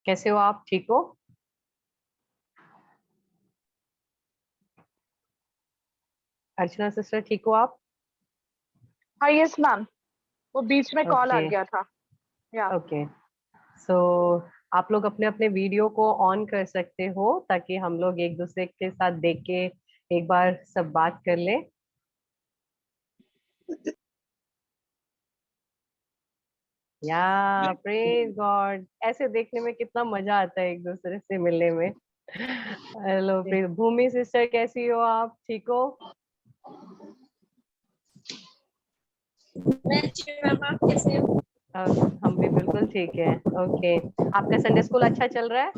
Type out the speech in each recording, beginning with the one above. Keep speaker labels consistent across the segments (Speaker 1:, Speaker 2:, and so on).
Speaker 1: कैसे हो आप? ठीक हो? अर्चना सिस्टर, ठीक हो आप?
Speaker 2: हाँ, यस मैम। वो बीच में कॉल आ
Speaker 1: ओके।
Speaker 2: गया था। या
Speaker 1: ओके। सो आप लोग अपने अपने वीडियो को ऑन कर सकते हो ताकि हम लोग एक दूसरे के साथ देख के एक बार सब बात कर लें। या प्रेज गॉड, ऐसे देखने में कितना मजा आता है एक दूसरे से मिलने में। Hello praise. भूमि सिस्टर, कैसी हो आप? ठीक हो?
Speaker 3: मैं अच्छी हूँ मैम, आप कैसे हो?
Speaker 1: हम भी बिल्कुल ठीक है। ओके। आपका संडे स्कूल अच्छा चल रहा है?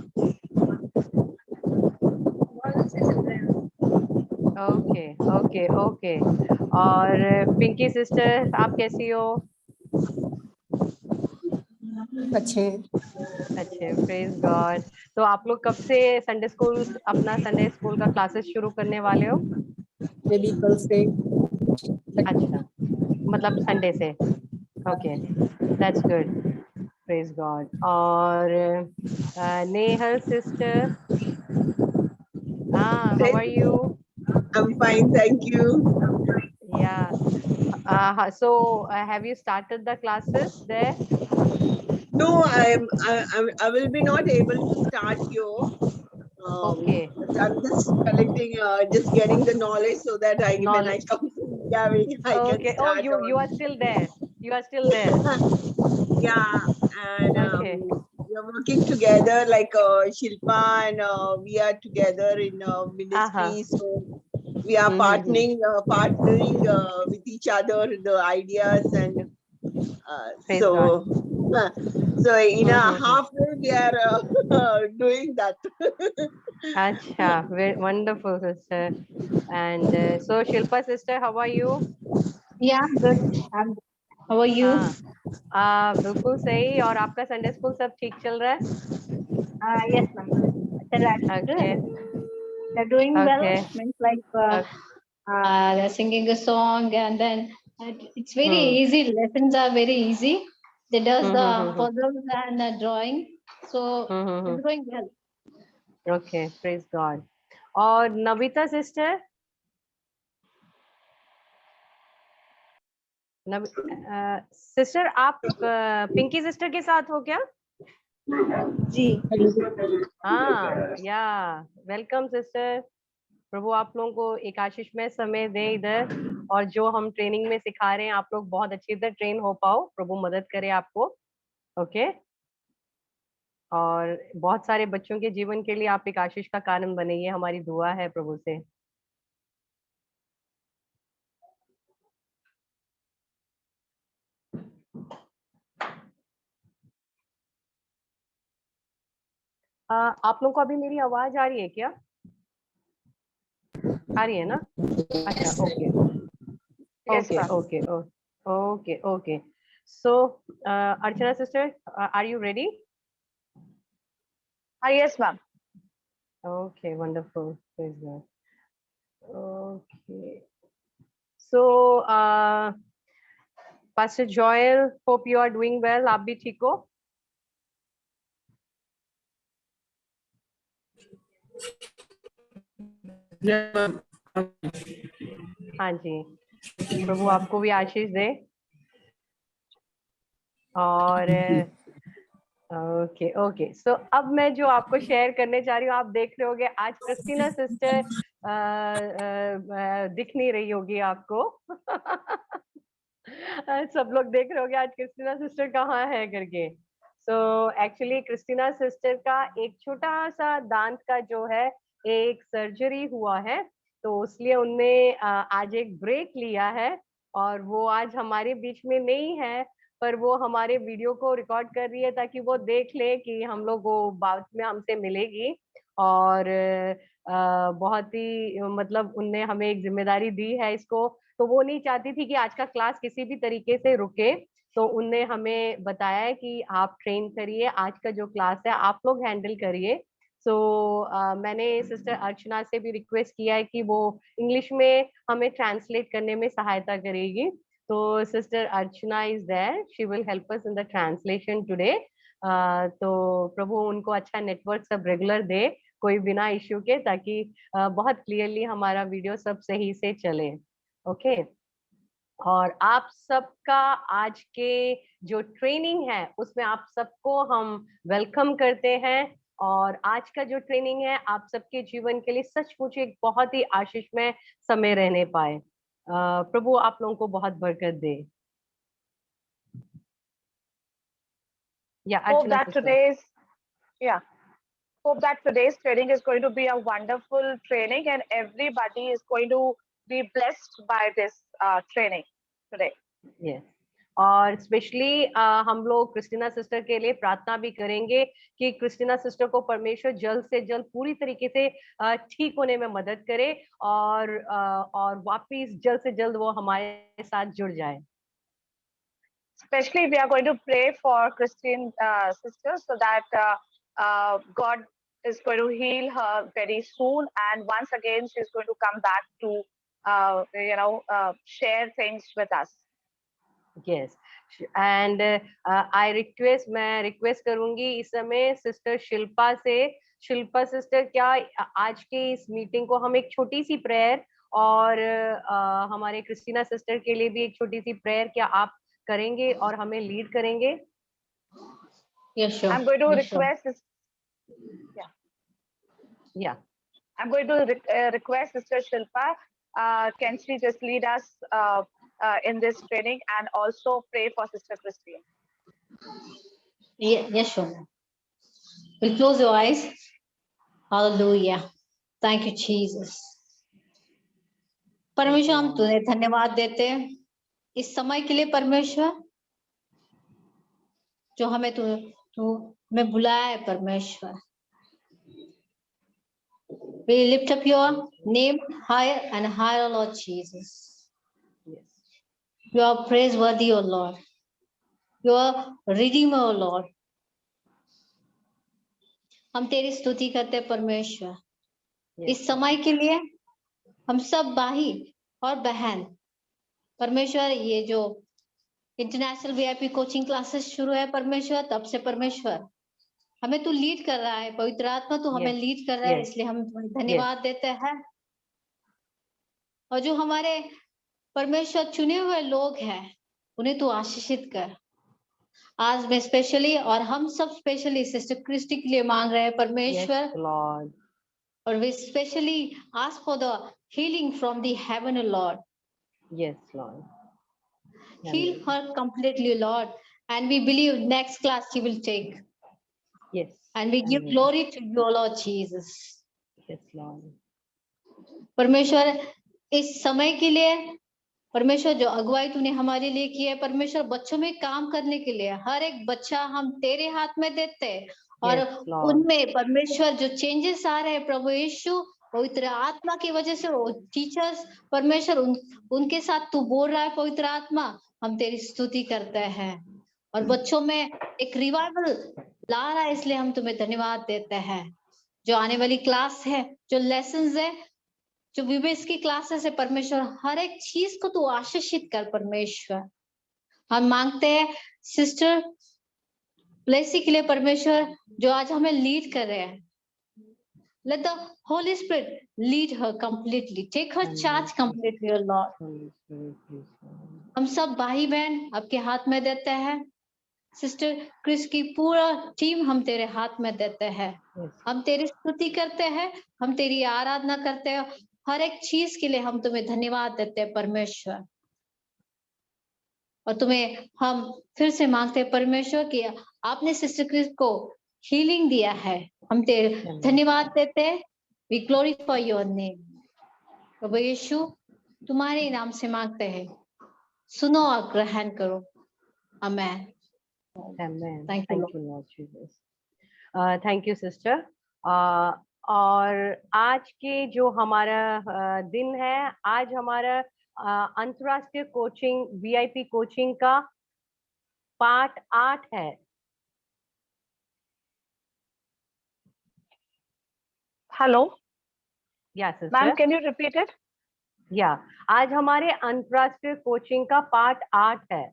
Speaker 3: बहुत अच्छे चल रहे हैं।
Speaker 1: ओके। ओके। ओके। और पिंकी सिस्टर, आप कैसी हो?
Speaker 4: अच्छे।
Speaker 1: अच्छे, प्रेज गॉड। तो आप लोग कब से संडे स्कूल, अपना संडे स्कूल का क्लासेस शुरू करने वाले हो?
Speaker 4: मे बी कल से।
Speaker 1: अच्छा, मतलब संडे से। Okay, that's good. Praise God. और नेहल सिस्टर, हाँ, how are you?
Speaker 5: I'm fine, thank you.
Speaker 1: Yeah. So, have you started the classes there?
Speaker 5: No, I will be not able to start here.
Speaker 1: Okay.
Speaker 5: I'm just collecting, just getting the knowledge so that when I
Speaker 1: Knowledge.
Speaker 5: come to India, I can
Speaker 1: Okay. Oh,
Speaker 5: start
Speaker 1: you are
Speaker 5: on.
Speaker 1: still there. You are still there.
Speaker 5: Yeah, and
Speaker 1: Okay.
Speaker 5: we are working together like Shilpa and we are together in
Speaker 1: Uh-huh.
Speaker 5: ministry. So we are
Speaker 1: Mm-hmm.
Speaker 5: partnering with each other the ideas and
Speaker 1: Praise God.
Speaker 5: so in a
Speaker 1: Mm-hmm.
Speaker 5: halfway we are doing that.
Speaker 1: Acha, very wonderful, sister. And so, Shilpa sister, how are you?
Speaker 3: Yeah, good. I'm good. How are you?
Speaker 1: हाँ, बिल्कुल सही। और आपका Sunday school सब ठीक चल रहा है?
Speaker 3: Yes, ma'am.
Speaker 1: Okay.
Speaker 3: They're doing well.
Speaker 1: Okay.
Speaker 3: Means like they're singing a song, and then it's very
Speaker 1: hmm.
Speaker 3: easy. Lessons are very easy. They does
Speaker 1: hmm.
Speaker 3: the
Speaker 1: hmm.
Speaker 3: puzzles and drawing, so
Speaker 1: hmm.
Speaker 3: it's going well.
Speaker 1: Okay, praise God. और Navita sister, sister आप Pinky sister के साथ हो क्या?
Speaker 3: जी।
Speaker 1: हाँ, या welcome sister. प्रभु आप लोगों को एक आशीषमय समय दे इधर, और जो हम ट्रेनिंग में सिखा रहे हैं आप लोग बहुत अच्छी तरह ट्रेन हो पाओ। प्रभु मदद करे आपको। ओके। और बहुत सारे बच्चों के जीवन के लिए आप एक आशीष का कारण बने, ये हमारी दुआ है प्रभु से। आप लोग को अभी मेरी आवाज आ रही है क्या? आ रही है ना? अच्छा,
Speaker 3: Yes.
Speaker 1: Okay.
Speaker 2: Yes
Speaker 1: okay.
Speaker 2: Ma'am.
Speaker 1: Okay. Okay. Okay. So Archana sister, are you ready?
Speaker 2: हाँ, yes ma'am.
Speaker 1: Okay, wonderful. Praise God. Okay. So, Pastor Joel, hope you are doing well. आप भी ठीक हो? हाँ जी। प्रभु आपको भी आशीष दे। और ओके। ओके। सो अब मैं जो आपको शेयर करने जा रही हूँ, आप देख रहे होगे आज क्रिस्टीना सिस्टर दिख नहीं रही होगी आपको। सब लोग देख रहे होगे आज क्रिस्टीना सिस्टर कहाँ है करके। सो एक्चुअली क्रिस्टीना सिस्टर का एक छोटा सा दांत का जो है एक सर्जरी हुआ है, तो इसलिए उनने आज एक ब्रेक लिया है, और वो आज हमारे बीच में नहीं है, पर वो हमारे वीडियो को रिकॉर्ड कर रही है ताकि वो देख ले कि हम लोग वो बाद में हमसे मिलेगी। और बहुत ही मतलब उनने हमें एक जिम्मेदारी दी है इसको, तो वो नहीं चाहती थी कि आज का क्लास किसी भी तरीके से रुके, तो उनने हमें बताया है कि आप ट्रेन करिए, आज का जो क्लास है आप लोग हैंडल करिए। सो मैंने सिस्टर अर्चना से भी रिक्वेस्ट किया है कि वो इंग्लिश में हमें ट्रांसलेट करने में सहायता करेगी। तो sister Archana is there, she will help us in the translation today. तो प्रभु उनको अच्छा नेटवर्क सब रेगुलर दे, कोई बिना इश्यू के, ताकि बहुत क्लियरली हमारा वीडियो सब सही से चले। ओके, और आप सबका आज के जो ट्रेनिंग है उसमें आप सबको हम वेलकम करते हैं। और आज का जो ट्रेनिंग है आप सबके जीवन के लिए सचमुच एक बहुत ही आशीषमय समय रहने पाए। प्रभु आप लोगों को बहुत बरकत दे। या
Speaker 2: Hope
Speaker 1: Archana
Speaker 2: that
Speaker 1: sister.
Speaker 2: hope that today's training is going to be a wonderful training and everybody is going to be blessed by this training today.
Speaker 1: Yes, और स्पेशली हम लोग क्रिस्टीना सिस्टर के लिए प्रार्थना भी करेंगे कि क्रिस्टीना सिस्टर को परमेश्वर जल्द से जल्द पूरी तरीके से ठीक होने में मदद करे, और वापिस जल्द से जल्द वो हमारे साथ जुड़ जाए।
Speaker 2: Especially we are going to pray for Christine sister so that God is going to heal her very soon, and once again she's going to come back to share things with us.
Speaker 1: Yes, and मैं request करूंगी इस समय sister Shilpa से। Shilpa sister, क्या आज के इस meeting को हम एक छोटी सी प्रेयर, और हमारे क्रिस्टीना सिस्टर के लिए भी एक छोटी सी प्रेयर क्या आप करेंगे और हमें लीड करेंगे?
Speaker 3: Yes, sure.
Speaker 2: I'm going to
Speaker 3: Yes, sure.
Speaker 2: request I'm going to request Sister Shilpa. Can she just lead us in this training and also pray for Sister Christine?
Speaker 3: Yes, sure. We'll close your eyes. Hallelujah. Thank you, Jesus. परमेश्वर, हम तुम्हें धन्यवाद देते हैं इस समय के लिए परमेश्वर, जो हमें तुम्हें बुलाया है परमेश्वर। We lift up your name higher and higher, Lord Jesus.
Speaker 1: Yes.
Speaker 3: You are praiseworthy, O Lord. You are Redeemer, O Lord. हम तेरी स्तुति करते हैं परमेश्वर।
Speaker 1: Yes.
Speaker 3: इस समय के लिए हम सब भाई और बहन परमेश्वर, ये जो इंटरनेशनल वीआईपी कोचिंग क्लासेस शुरू है परमेश्वर, तब से परमेश्वर हमें तू लीड कर रहा है, पवित्र आत्मा तू हमें लीड कर रहा है, इसलिए हम तुम्हें धन्यवाद देते हैं। और जो हमारे परमेश्वर चुने हुए लोग हैं उन्हें तू आशीषित कर। आज मैं स्पेशली और हम सब स्पेशली सिस्टर क्रिस्टी के लिए मांग रहे हैं परमेश्वर,
Speaker 1: लॉर्ड,
Speaker 3: और we specially ask for the healing from the heaven, Lord.
Speaker 1: Yes Lord,
Speaker 3: heal her completely, Lord, and we believe next class she will take.
Speaker 1: Yes.
Speaker 3: And we give glory to you, Lord Jesus.
Speaker 1: Yes, Lord.
Speaker 3: परमेश्वर, इस समय के लिए परमेश्वर जो अगुवाई तूने हमारे लिए की है परमेश्वर, बच्चों में काम करने के लिए हर एक बच्चा हम तेरे हाथ में देते हैं, और उनमें परमेश्वर जो चेंजेस आ रहे हैं प्रभु यीशु, पवित्र आत्मा की वजह से वो टीचर्स परमेश्वर उनके साथ तू बोल रहा है पवित्र आत्मा, हम तेरी स्तुति करते हैं और बच्चों में एक रिवाइवल ला रहा है, इसलिए हम तुम्हें धन्यवाद देते हैं। जो आने वाली क्लास है, जो लेसन्स है, जो विवेश की क्लासेस है परमेश्वर, हर एक चीज को तू आशीषित कर परमेश्वर। हम मांगते हैं सिस्टर ब्लेसी के लिए परमेश्वर, जो आज हमें लीड कर रहे हैं। Let the Holy Spirit lead her completely. Take her charge completely, O Lord. हम सब भाई बहन आपके हाथ में देते हैं। सिस्टर क्रिस की पूरा टीम हम तेरे हाथ में देते हैं। हम तेरी स्तुति करते हैं, हम तेरी आराधना करते हैं, हर एक चीज के लिए हम तुम्हें धन्यवाद देते हैं परमेश्वर। और तुम्हें हम फिर से मांगते हैं परमेश्वर कि आपने सिस्टर क्रिस को हीलिंग दिया है, हम तेरे धन्यवाद देते हैं। We glorify your name. प्रभु यीशु, तुम्हारे नाम से मांगते हैं, सुनो और ग्रहण करो। आमेन।
Speaker 1: Amen.
Speaker 3: Thank you,
Speaker 1: Lord Jesus. Thank you, sister. और आज के जो हमारा दिन है, आज हमारा अंतरराष्ट्रीय कोचिंग वीआईपी कोचिंग का पार्ट 8 है।
Speaker 2: Hello.
Speaker 1: Yeah, sister.
Speaker 2: Ma'am, can you repeat it?
Speaker 1: Yeah, आज हमारे अंतरराष्ट्रीय कोचिंग का पार्ट 8 है।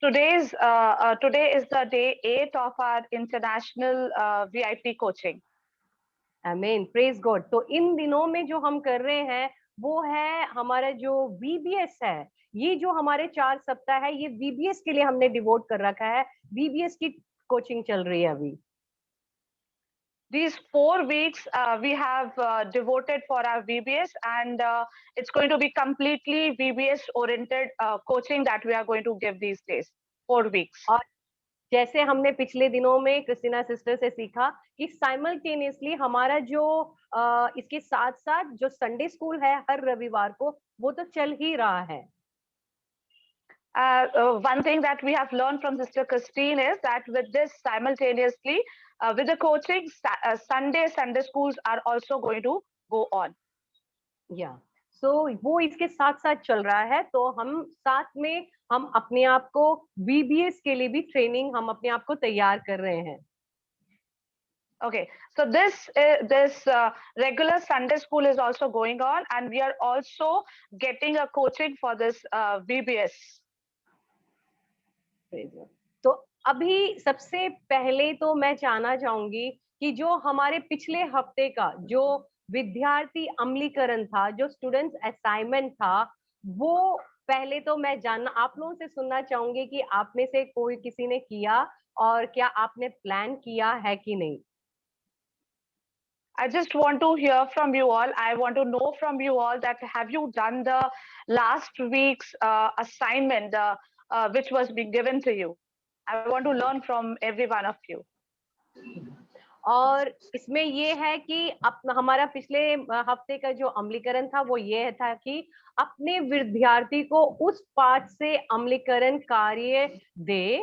Speaker 2: Today is the day 8 of our international VIP coaching.
Speaker 1: आमीन, प्रेज गॉड। तो इन दिनों में जो हम कर रहे हैं वो है हमारा जो VBS है। ये जो हमारे 4 सप्ताह है ये VBS के लिए हमने डिवोट कर रखा है। VBS की कोचिंग चल रही है अभी।
Speaker 2: These 4 weeks we have devoted for our VBS, and it's going to be completely VBS oriented coaching that we are going to give these days, 4 weeks.
Speaker 1: और जैसे हमने पिछले दिनों में क्रिस्टीना सिस्टर से सीखा कि साइमल्टेनियसली हमारा जो इसके साथ साथ जो संडे स्कूल है हर रविवार को वो तो चल ही रहा है।
Speaker 2: One thing that we have learned from Sister Christine is that with this simultaneously, with the coaching, Sunday schools are also going to go on.
Speaker 1: Yeah. So वो इसके साथ साथ चल रहा है, तो हम साथ में हम अपने आप को VBS के लिए भी ट्रेनिंग हम अपने आप को तैयार कर रहे हैं।
Speaker 2: Okay, so this regular Sunday school is also going on, and we are also getting a coaching for this VBS.
Speaker 1: तो अभी सबसे पहले तो मैं जानना चाहूंगी कि जो हमारे पिछले हफ्ते का जो विद्यार्थी अमलीकरण था, जो स्टूडेंट्स असाइनमेंट था, वो पहले तो मैं जानना आप लोगों से सुनना चाहूंगी कि आप में से कोई किसी ने किया और क्या आपने प्लान किया है कि नहीं।
Speaker 2: I just want to hear from you all. I want to know from you all that have you done the last week's assignment which was being given to you. I want to learn from every one of you.
Speaker 1: और इसमें ये है कि हमारा पिछले हफ्ते का जो अमलीकरण था वो ये था कि अपने विद्यार्थी को उस पाठ से अमलीकरण कार्य दे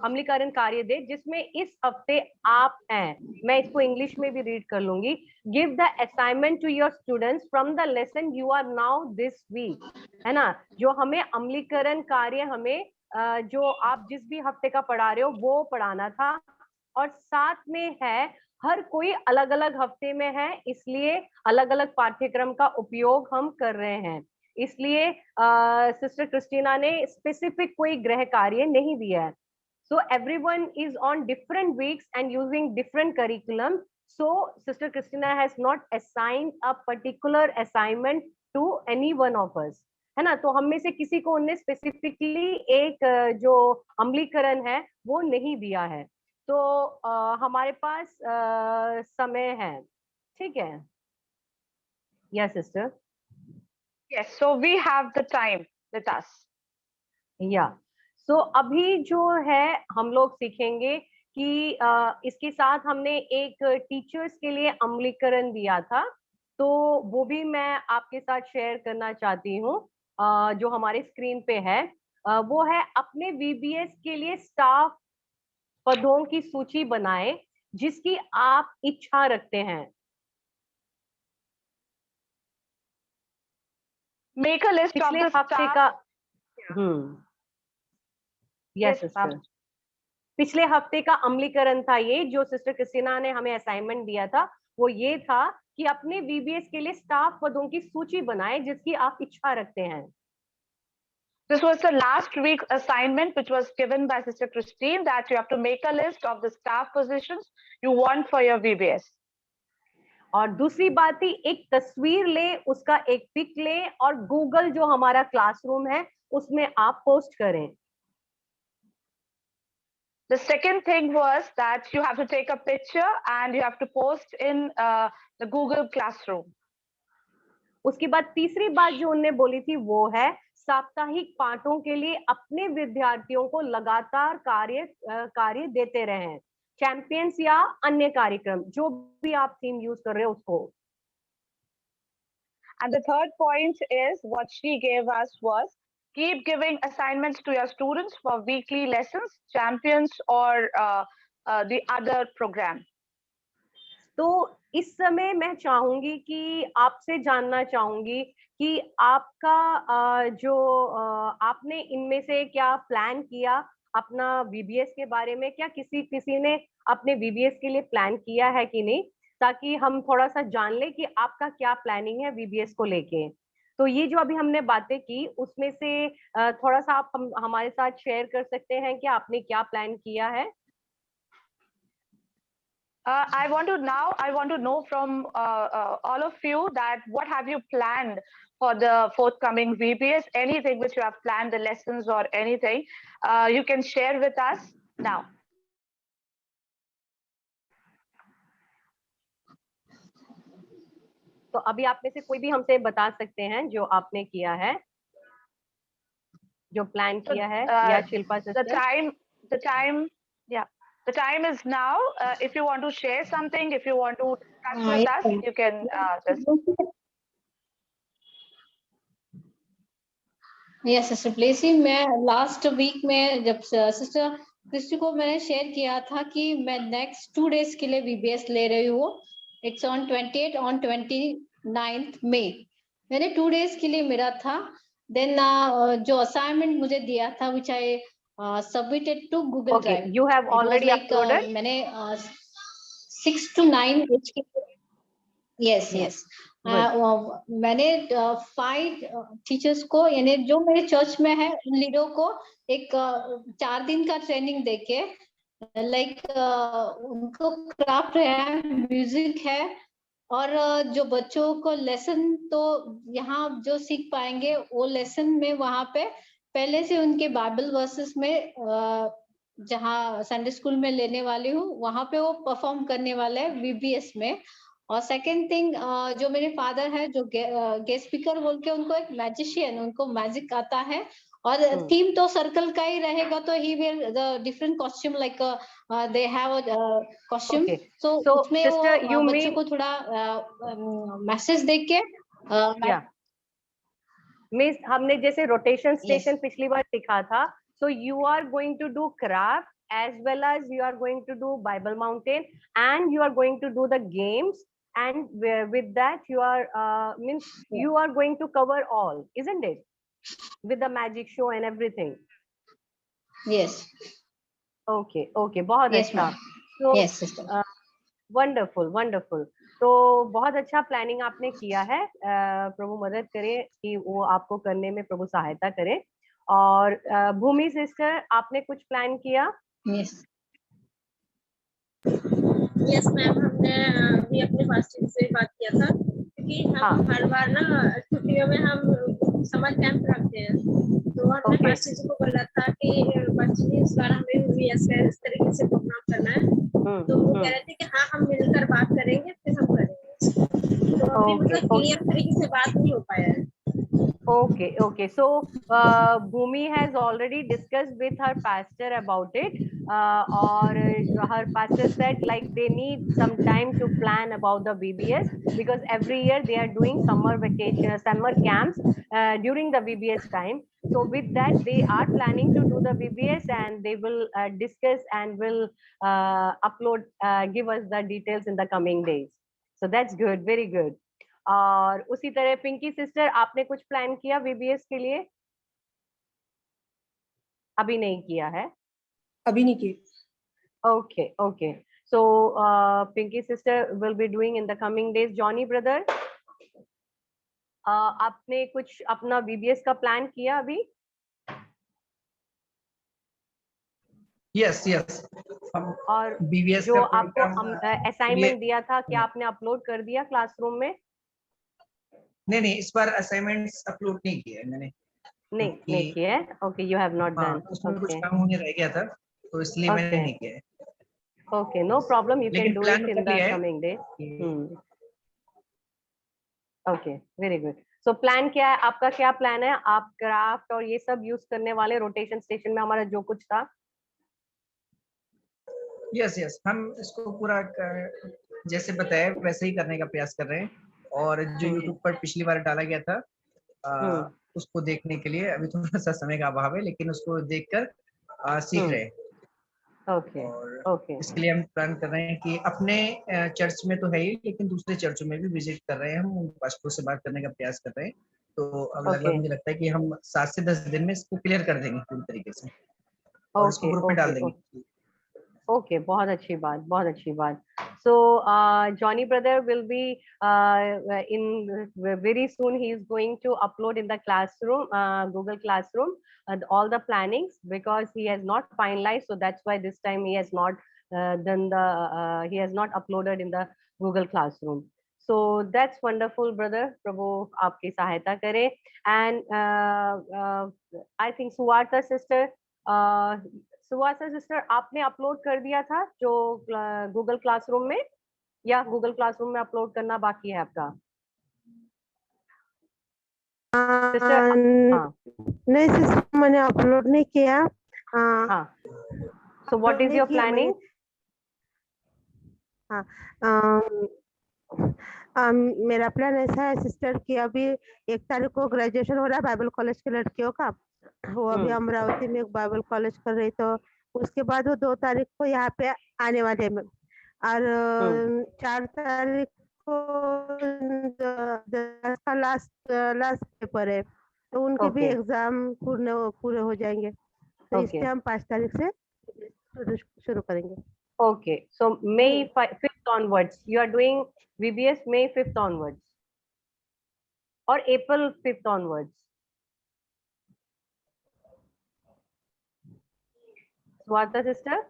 Speaker 1: अमलीकरण कार्य दे जिसमें इस हफ्ते आप हैं। मैं इसको इंग्लिश में भी रीड कर लूंगी। Give the assignment to your students from the lesson you are now this week, है ना। जो हमें अमलीकरण कार्य हमें जो आप जिस भी हफ्ते का पढ़ा रहे हो वो पढ़ाना था, और साथ में है हर कोई अलग अलग हफ्ते में है, इसलिए अलग अलग पाठ्यक्रम का उपयोग हम कर रहे हैं। इसलिए सिस्टर क्रिस्टीना ने स्पेसिफिक कोई गृह कार्य नहीं दिया है। So everyone is on different weeks and using different curriculum, so sister Christina has not assigned a particular assignment to any one of us, है ना। तो हम में से किसी को उन्हें स्पेसिफिकली एक जो अमलीकरण है वो नहीं दिया है। तो हमारे पास समय है, ठीक है। Yes sister.
Speaker 2: Yes, so we have the time with us.
Speaker 1: या सो अभी जो है हम लोग सीखेंगे कि इसके साथ हमने एक टीचर्स के लिए अमलीकरण दिया था, तो वो भी मैं आपके साथ शेयर करना चाहती हूँ। जो हमारे स्क्रीन पे है वो है अपने VBS के लिए स्टाफ पदों की सूची बनाएं जिसकी आप इच्छा रखते हैं।
Speaker 2: Make a list of
Speaker 1: पिछले
Speaker 2: the
Speaker 1: हफ्ते
Speaker 2: staff.
Speaker 1: का यस सिस्टर,
Speaker 2: ma'am.
Speaker 1: पिछले हफ्ते का अमलीकरण था ये जो सिस्टर क्रिस्टीना ने हमें असाइनमेंट दिया था, वो ये था कि अपने VBS के लिए स्टाफ पदों की सूची बनाएं जिसकी आप इच्छा रखते हैं।
Speaker 2: This was the last week assignment which was given by Sister Christine, that you have to make a list of the staff positions you want for your VBS.
Speaker 1: और दूसरी बात थी एक तस्वीर ले, उसका एक पिक ले और गूगल जो हमारा क्लासरूम है उसमें आप पोस्ट करें।
Speaker 2: The second thing was that you have to take a picture and you have to post in the Google Classroom.
Speaker 1: उसके बाद तीसरी बात जो उन्होंने बोली थी वो है साप्ताहिक पाठों के लिए अपने विद्यार्थियों को लगातार कार्य देते रहें, चैंपियंस या अन्य कार्यक्रम जो भी आप थीम यूज कर रहे हो उसको।
Speaker 2: And the third point is what she gave us was keep giving assignments to your students for weekly lessons, champions or the other program.
Speaker 1: तो इस समय मैं चाहूंगी कि आपसे जानना चाहूंगी कि आपका जो आपने इनमें से क्या प्लान किया अपना VBS के बारे में, क्या किसी ने अपने VBS के लिए प्लान किया है कि नहीं, ताकि हम थोड़ा सा जान ले कि आपका क्या प्लानिंग है VBS को लेके। तो ये जो अभी हमने बातें की उसमें से थोड़ा सा आप हमारे साथ शेयर कर सकते हैं कि आपने क्या प्लान किया है?
Speaker 2: I want to know from all of you that what have you planned for the forthcoming VBS? Anything which you have planned, the lessons or anything, you can share with us now.
Speaker 1: तो अभी आप में से कोई भी हमसे बता सकते हैं जो आपने किया है, जो प्लान किया है, या Shilpa sister?
Speaker 2: The time is now. If you want to share something, if you want to discuss with us, you can just.
Speaker 3: Yes sister Blessy, मैं लास्ट वीक में जब सिस्टर क्रिस्टी को मैंने शेयर किया था कि मैं नेक्स्ट 2 डेज के लिए VBS ले रही हूँ. इट्स ऑन 28 ऑन 29th मई. मैंने 2 डेज के लिए मेरा था. देन जो असाइनमेंट मुझे दिया था which I submitted to Google Drive.
Speaker 1: You have already uploaded?
Speaker 3: मैंने 6 to 9 यस मैंने 5 टीचर्स को, यानी जो मेरे चर्च में है उन लीडरों को एक 4 दिन का ट्रेनिंग देके, लाइक उनको क्राफ्ट है, म्यूजिक है, और जो बच्चों को लेसन तो यहाँ जो सीख पाएंगे वो लेसन में वहां पे पहले से उनके बाइबल वर्सेस में जहाँ संडे स्कूल में लेने वाली हूँ वहां पे वो परफॉर्म करने वाले हैं VBS में. और सेकंड थिंग, जो मेरे फादर है जो गेस्ट स्पीकर बोल के, उनको एक मैजिशियन, उनको मैजिक आता है, और थीम तो सर्कल का ही रहेगा, तो he will the different costume, like they have costume. So उसमें वो बच्चों को थोड़ा मैसेज दे के
Speaker 1: मिस, हमने जैसे रोटेशन स्टेशन पिछली बार सिखा था, so you are going to do craft as well as you are going to do Bible Mountain, and you are going to do the games, and with that you are means you are going to cover all, isn't it, with the magic show and everything?
Speaker 3: Yes.
Speaker 1: Okay, बहुत अच्छा.
Speaker 3: So yes sister.
Speaker 1: Wonderful. तो बहुत अच्छा planning आपने किया है. प्रभु मदद करे कि वो आपको करने में प्रभु सहायता करे. और भूमि सिस्टर, आपने कुछ प्लान किया?
Speaker 6: यस मैम, हमने भी अपने फास्टिंग से बात किया था, क्योंकि हम हर बार ना छुट्टियों में हम समर कैंप रखते हैं, तो हमने फास्टिंग को बोला था कि बच्चे इस बार हमें VBS का इस तरीके से प्रोग्राम करना है. तो वो कह रहे थे कि हाँ हम मिलकर बात करेंगे, फिर हम करेंगे. तो अभी मतलब क्लियर तरीके से बात नहीं हो पाया है.
Speaker 1: Okay. So Bhumi has already discussed with her pastor about it, or her pastor said like they need some time to plan about the VBS, because every year they are doing summer vacation, summer camps during the VBS time. So with that they are planning to do the VBS, and they will discuss and will upload, give us the details in the coming days. So that's good, very good. और उसी तरह Pinky sister, आपने कुछ plan किया VBS के लिए? अभी नहीं किया है?
Speaker 4: अभी नहीं किया.
Speaker 1: Okay. So Pinky sister will be doing in the coming days. Johnny brother, आपने कुछ अपना VBS का प्लान किया अभी?
Speaker 7: यस.
Speaker 1: और
Speaker 7: VBS
Speaker 1: जो आपको असाइनमेंट दिया था, क्या आपने अपलोड कर दिया क्लासरूम में?
Speaker 7: नहीं, इस बार असाइनमेंट्स अपलोड नहीं किए मैंने.
Speaker 1: नहीं किया. Okay, you have not done.
Speaker 7: उसमें कुछ काम होने रह गया था, तो इसलिए मैंने नहीं किया.
Speaker 1: Okay, no problem, you can do it in the coming day. Okay, very good. So plan क्या है आपका? क्या प्लान है? आप क्राफ्ट और ये सब यूज करने वाले रोटेशन स्टेशन में हमारा जो कुछ था?
Speaker 7: यस, हम इसको पूरा जैसे बताया वैसे ही करने का प्रयास कर रहे हैं. और जो YouTube पर पिछली बार डाला गया था उसको देखने के लिए अभी थोड़ा सा समय का अभाव है, लेकिन उसको देखकर सीख रहे हैं.
Speaker 1: ओके.
Speaker 7: इसके लिए हम प्लान कर रहे हैं कि अपने चर्च में तो है ही, लेकिन दूसरे चर्चों में भी विजिट कर रहे हैं. हम उन पास्टरों से बात करने का प्रयास कर रहे हैं. तो अब लगभग मुझे लगता है कि हम 7 से 10 दिन में इसको क्लियर कर देंगे पूरी तरीके से, और इसको ग्रुप में डाल देंगे.
Speaker 1: ओके, बहुत अच्छी बात. So Johnny brother will be in very soon. He is going to upload in the classroom, Google Classroom, all the plannings, because he has not finalized. So that's why this time he has not done the he has not uploaded in the Google Classroom. So that's wonderful, brother. Prabhu आपकी सहायता करे. And I think Suvarta sister, Suvasa sister, आपने upload कर दिया था जो Google classroom में, या गूगल क्लासरूम में अपलोड करना बाकी है आपका?
Speaker 8: नहीं सिस्टर, मैंने अपलोड नहीं किया.
Speaker 1: हाँ. So what is your planning?
Speaker 8: मेरा प्लान ऐसा है सिस्टर कि अभी 1 तारीख को ग्रेजुएशन हो रहा है बाइबल कॉलेज की लड़कियों का. वो अभी अमरावती में एक बाइबल कॉलेज कर रही, तो उसके बाद वो 2 तारीख को यहाँ पे आने वाले में, और 4 तारीख को का लास्ट पेपर है, तो उनके भी एग्जाम पूरे हो जाएंगे. तो इसलिए हम 5 तारीख से शुरू करेंगे.
Speaker 1: Okay, so May 5th onwards you are doing VBS, May 5th onwards or April 5th onwards? Swata sister,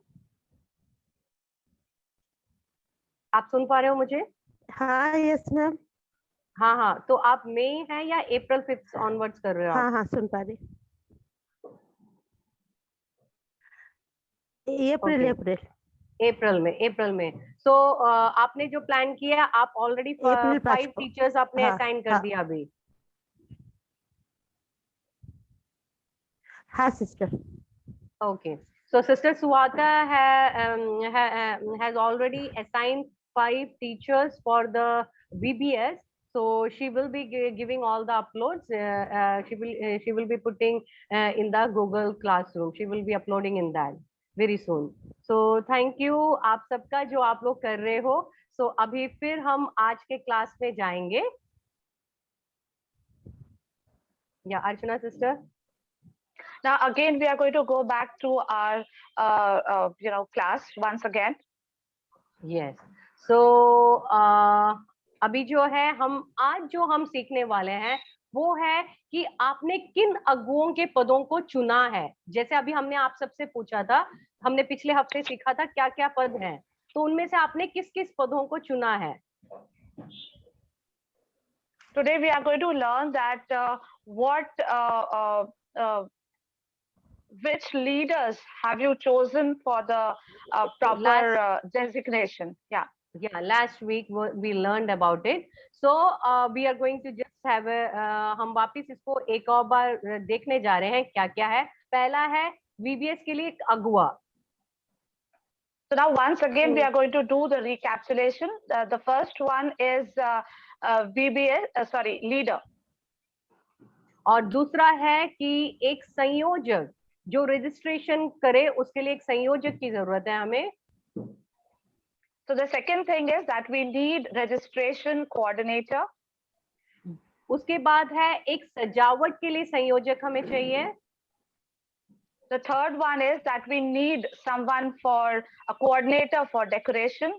Speaker 1: आप सुन पा रहे हो मुझे?
Speaker 8: हाँ यस मैम.
Speaker 1: हाँ हाँ, तो आप मई है या अप्रैल 5th ऑनवर्ड्स कर रहे हो?
Speaker 8: हाँ हाँ सुन पा रही.
Speaker 1: अप्रैल में. सो आपने जो प्लान किया, आप ऑलरेडी 5 टीचर्स आपने असाइन कर दिया अभी?
Speaker 8: हाँ sister.
Speaker 1: Okay, so Sister Suwata has already assigned 5 teachers for the VBS. So she will be giving all the uploads. She will be putting in the Google Classroom. She will be uploading in that very soon. So thank you आप सबका जो आप लोग कर रहे हो. So अभी फिर हम आज के क्लास में जाएंगे. या अर्चना sister.
Speaker 2: Now again we are going to go back to our class once again.
Speaker 1: Yes. So अभी जो है आज जो हम सीखने वाले हैं वो है कि आपने किन अगुओं के पदों को चुना है. जैसे अभी हमने आप सबसे पूछा था, हमने पिछले हफ्ते सीखा था क्या क्या पद हैं, तो उनमें से आपने किस किस पदों को चुना है.
Speaker 2: Today we are going to learn that which leaders have you chosen for the proper designation? Yeah,
Speaker 1: last week we learned about it. So we are going to just have हम वापस इसको एक और बार देखने जा रहे हैं क्या क्या है. पहला है VBS के लिए अगुआ.
Speaker 2: So now once again we are going to do the recapitulation. The first one is leader.
Speaker 1: और दूसरा है कि एक संयोजक जो रजिस्ट्रेशन करे, उसके लिए एक संयोजक की जरूरत है हमें.
Speaker 2: So the second thing is that we need registration coordinator.
Speaker 1: उसके बाद है एक सजावट के लिए संयोजक हमें चाहिए.
Speaker 2: The third one is that we need someone for a coordinator for decoration.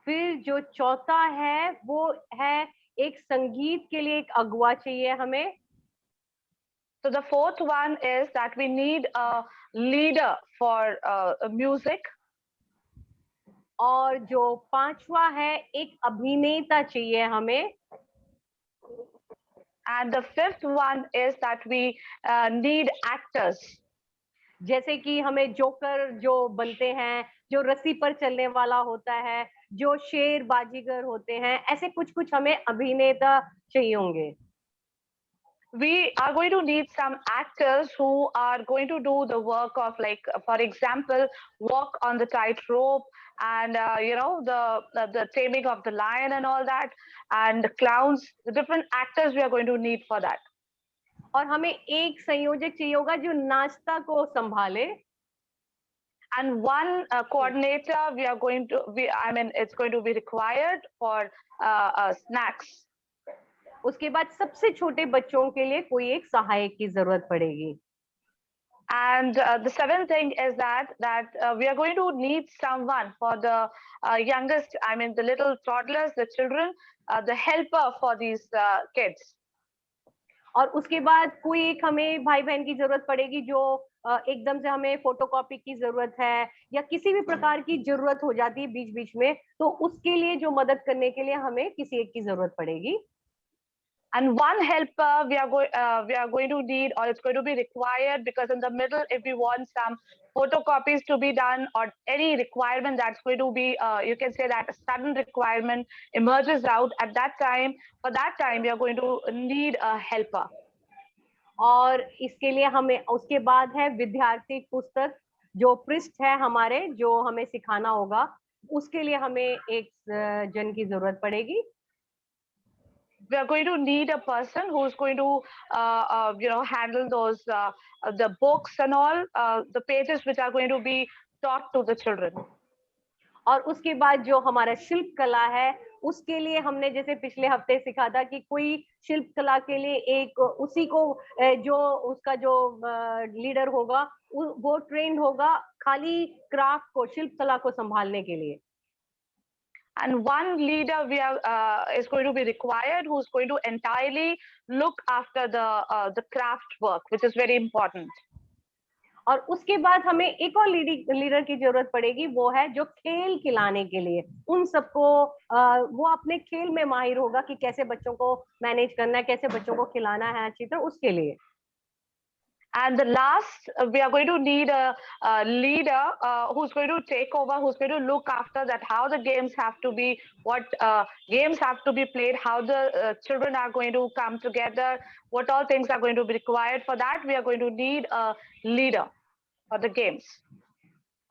Speaker 1: फिर जो चौथा है वो है एक संगीत के लिए एक अगुआ चाहिए हमें.
Speaker 2: So the fourth one is that we need a leader for music.
Speaker 1: और जो पांचवा है एक अभिनेता चाहिए हमें.
Speaker 2: And the fifth one is that we need actors.
Speaker 1: जैसे कि हमें जोकर जो बनते हैं, जो रस्सी पर चलने वाला होता है, जो शेर बाजीगर होते हैं, ऐसे कुछ कुछ हमें अभिनेता चाहिए होंगे.
Speaker 2: We are going to need some actors who are going to do the work of, like, for example, walk on the tightrope and the taming of the lion and all that, and clowns. The different actors we are going to need for that.
Speaker 1: और हमें एक संयोजक चाहिए होगा जो नाश्ता को संभाले.
Speaker 2: And one coordinator we are going to it's going to be required for snacks.
Speaker 1: उसके बाद सबसे छोटे बच्चों के लिए कोई एक सहायक की जरूरत पड़ेगी.
Speaker 2: And the seventh thing is that we are going to need someone for the youngest, I mean the little toddlers, the children, the helper for these kids.
Speaker 1: और उसके बाद कोई एक हमें भाई बहन की जरूरत पड़ेगी जो एकदम से हमें फोटोकॉपी की जरूरत है या किसी भी प्रकार की जरूरत हो जाती है बीच बीच में, तो उसके लिए जो मदद करने के लिए हमें किसी एक की जरूरत पड़ेगी.
Speaker 2: And one helper we are going to need, or it's going to be required, because in the middle, if we want some photocopies to be done or any requirement that's going to be, you can say that a sudden requirement emerges out at that time, for that time we are going to need a helper.
Speaker 1: और इसके लिए हमें उसके बाद है विद्यार्थी पुस्तक, जो पृष्ठ है हमारे जो हमें सिखाना होगा, उसके लिए हमें एक जन की जरूरत पड़ेगी.
Speaker 2: We are going to need a person who's going to handle those the books and all the pages which are going to be taught to the children.
Speaker 1: और उसके बाद जो हमारा शिल्प कला है, उसके लिए हमने जैसे पिछले हफ्ते सीखा था कि कोई शिल्प कला के लिए एक उसी को जो उसका जो लीडर होगा वो ट्रेंड होगा खाली क्राफ्ट को, शिल्प कला को संभालने के लिए.
Speaker 2: And one leader is going to be required who's going to entirely look after the craft work, which is very important.
Speaker 1: और उसके बाद हमें एक और लीडर की जरूरत पड़ेगी, वो है जो खेल खिलाने के लिए उन सबको वो अपने खेल में माहिर होगा कि कैसे बच्चों को मैनेज करना है, कैसे बच्चों को खिलाना है अच्छी तरह, उसके लिए.
Speaker 2: And the last, we are going to need a leader who's going to take over, who's going to look after that, how the games have to be, what games have to be played, how the children are going to come together, what all things are going to be required. For that, we are going to need a leader for the games.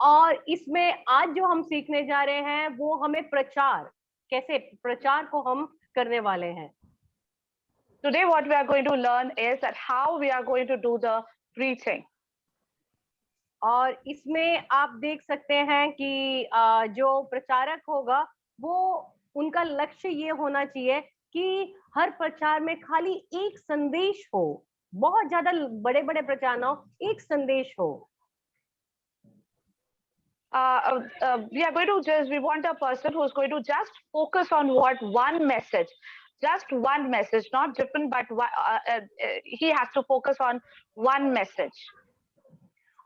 Speaker 1: और इसमें आज जो हम सीखने जा रहे हैं वो हमें प्रचार, कैसे प्रचार को हम करने वाले हैं.
Speaker 2: Today, what we are going to learn is that how we are going to do the preaching.
Speaker 1: और इसमें आप देख सकते हैं कि जो प्रचारक होगा वो उनका लक्ष्य ये होना चाहिए कि हर प्रचार में खाली एक संदेश हो, बहुत ज्यादा बड़े बड़े प्रचार ना हो, एक संदेश हो.
Speaker 2: We want a person who's going to just focus on one message. Just one message, not different, but he has to focus on one message.